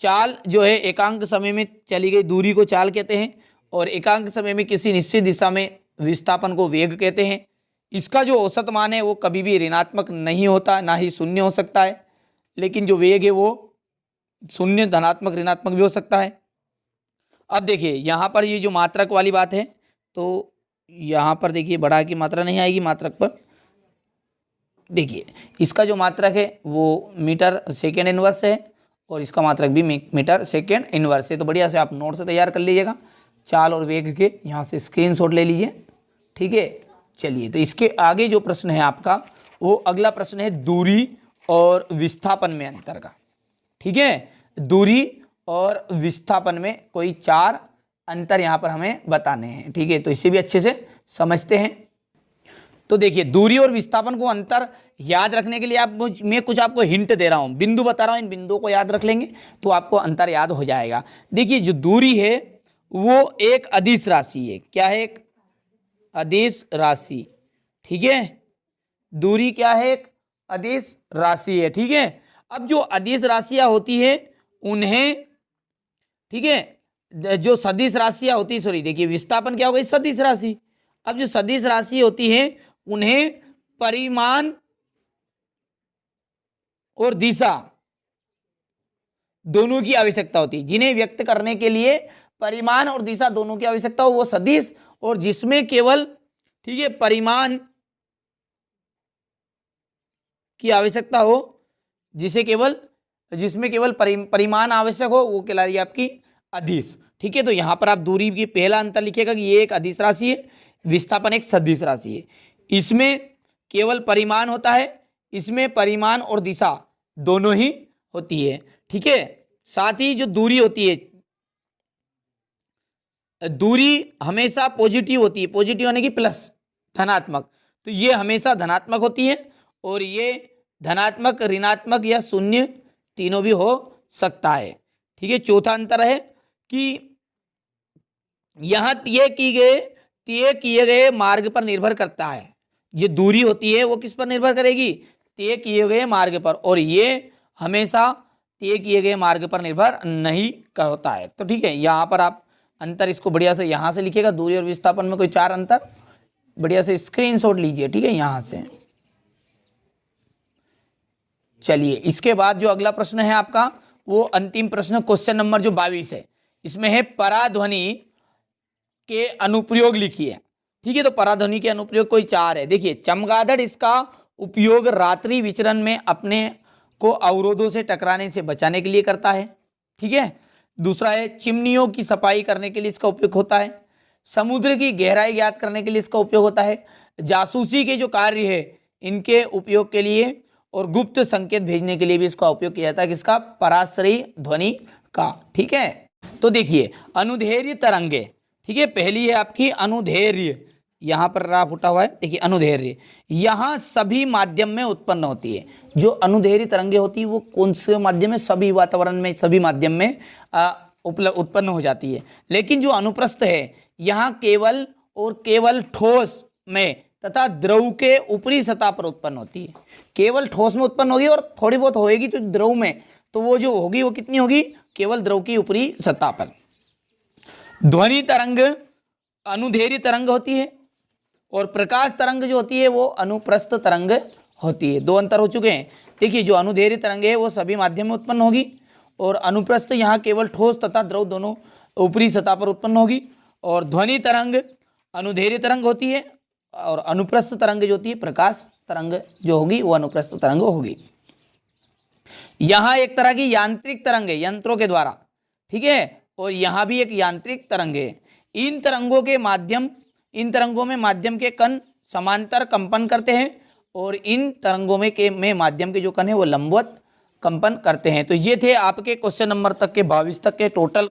चाल जो है एकांक समय में चली गई दूरी को चाल कहते हैं, और एकांक समय में किसी निश्चित दिशा में विस्थापन को वेग कहते हैं। इसका जो औसत मान है वो कभी भी ऋणात्मक नहीं होता, ना ही शून्य हो सकता है, लेकिन जो वेग है वो शून्य, धनात्मक, ऋणात्मक भी हो सकता है। अब देखिए यहाँ पर ये जो मात्रक वाली बात है, तो यहाँ पर देखिए बढ़ा की मात्रा नहीं आएगी मात्रक पर। देखिए इसका जो मात्रक है वो मीटर सेकेंड इनवर्स है, और इसका मात्रक भी मीटर सेकेंड इनवर्स है। तो बढ़िया से आप नोट से तैयार कर लीजिएगा चाल और वेग के, यहाँ से स्क्रीनशॉट ले लीजिए। ठीक है, चलिए तो इसके आगे जो प्रश्न है आपका, वो अगला प्रश्न है दूरी और विस्थापन में अंतर का। ठीक है, दूरी और विस्थापन में कोई चार अंतर यहाँ पर हमें बताने हैं। ठीक है, तो इसे भी अच्छे से समझते हैं। तो देखिए दूरी और विस्थापन को अंतर याद रखने के लिए मैं कुछ आपको हिंट दे रहा हूँ, बिंदु बता रहा हूँ, इन बिंदुओं को याद रख लेंगे तो आपको अंतर याद हो जाएगा। देखिए जो दूरी है वो एक अदिश राशि है। क्या है? एक अदिश राशि। ठीक है, दूरी क्या है? एक अदिश राशि है। ठीक है, अब जो अदिश राशियां होती है उन्हें, ठीक है, जो सदिश राशियां होती है, सॉरी देखिए विस्थापन क्या हो गई? सदिश राशि। अब जो सदिश राशि होती है उन्हें परिमाण और दिशा दोनों की आवश्यकता होती है। जिन्हें व्यक्त करने के लिए परिमाण और दिशा दोनों की आवश्यकता हो वो सदिश, और जिसमें केवल, ठीक है, परिमाण की आवश्यकता हो, जिसमें केवल परिमाण आवश्यक हो, वो कहलाएगी आपकी अदिश। ठीक है, तो यहां पर आप दूरी की पहला अंतर लिखिएगा कि ये एक अदिश राशि है, विस्थापन एक सदिश राशि है। इसमें केवल परिमाण होता है, इसमें परिमाण और दिशा दोनों ही होती है। ठीक है, साथ ही जो दूरी होती है, दूरी हमेशा पॉजिटिव होती है, पॉजिटिव यानी कि प्लस, धनात्मक, तो ये हमेशा धनात्मक होती है, और ये धनात्मक, ऋणात्मक या शून्य तीनों भी हो सकता है। ठीक है, चौथा अंतर है कि यहाँ तय किए गए मार्ग पर निर्भर करता है। ये दूरी होती है वो किस पर निर्भर करेगी? तय किए गए मार्ग पर, और ये हमेशा तय किए गए मार्ग पर निर्भर नहीं होता है। तो ठीक है, यहाँ पर आप अंतर इसको बढ़िया से यहाँ से लिखिएगा, दूरी और विस्थापन में कोई 4 अंतर, बढ़िया से स्क्रीनशॉट लीजिए, ठीक है, यहाँ से। चलिए, इसके बाद जो अगला प्रश्न है आपका, वो अंतिम प्रश्न क्वेश्चन नंबर जो 22 है, इसमें है पराध्वनि के अनुप्रयोग लिखिए। ठीक है, तो पराध्वनि के अनुप्रयोग कोई 4 है। देखिए, चमगादड़ इसका उपयोग रात्रि विचरण में अपने को अवरोधों से टकराने से बचाने के लिए करता है। ठीक है, दूसरा है चिमनियों की सफाई करने के लिए इसका उपयोग होता है। समुद्र की गहराई ज्ञात करने के लिए इसका उपयोग होता है। जासूसी के जो कार्य है इनके उपयोग के लिए, और गुप्त संकेत भेजने के लिए भी इसका उपयोग किया जाता है, किसका? पराश्रयी ध्वनि का। ठीक है, तो देखिए अनुदैर्घ्य तरंगे, ठीक है, पहली है आपकी अनुदैर्घ्य, यहाँ पर राफ उठा हुआ है, देखिए अनुदैर्घ्य, यहाँ सभी माध्यम में उत्पन्न होती है। जो अनुदैर्घ्य तरंगे होती है वो कौन से माध्यम में? सभी वातावरण में, सभी माध्यम में उत्पन्न हो जाती है। लेकिन जो अनुप्रस्थ है यहाँ केवल और केवल ठोस में तथा द्रव के ऊपरी सतह पर उत्पन्न होती है। केवल ठोस में उत्पन्न होगी और थोड़ी बहुत होएगी तो द्रव में, तो वो जो होगी वो कितनी होगी? केवल द्रव की ऊपरी सतह पर। ध्वनि तरंग अनुदैर्घ्य तरंग होती है, और प्रकाश तरंग जो होती है वो अनुप्रस्थ तरंग होती है। 2 अंतर हो चुके हैं। देखिए, जो अनुदैर्घ्य तरंग है वो सभी माध्यम में उत्पन्न होगी, और अनुप्रस्थ यहाँ केवल ठोस तथा द्रव दोनों ऊपरी सतह पर उत्पन्न होगी। और ध्वनि तरंग अनुदैर्घ्य तरंग होती है, और अनुप्रस्थ तरंग जो होती है प्रकाश तरंग जो होगी वो अनुप्रस्थ तरंग होगी। यहाँ एक तरह की यांत्रिक तरंग है, यंत्रों के द्वारा, ठीक है, और यहाँ भी एक यांत्रिक तरंग है। इन तरंगों में माध्यम के कण समांतर कंपन करते हैं, और इन तरंगों में माध्यम के जो कण है वो लंबवत कंपन करते हैं। तो ये थे आपके क्वेश्चन नंबर तक के 22 तक के टोटल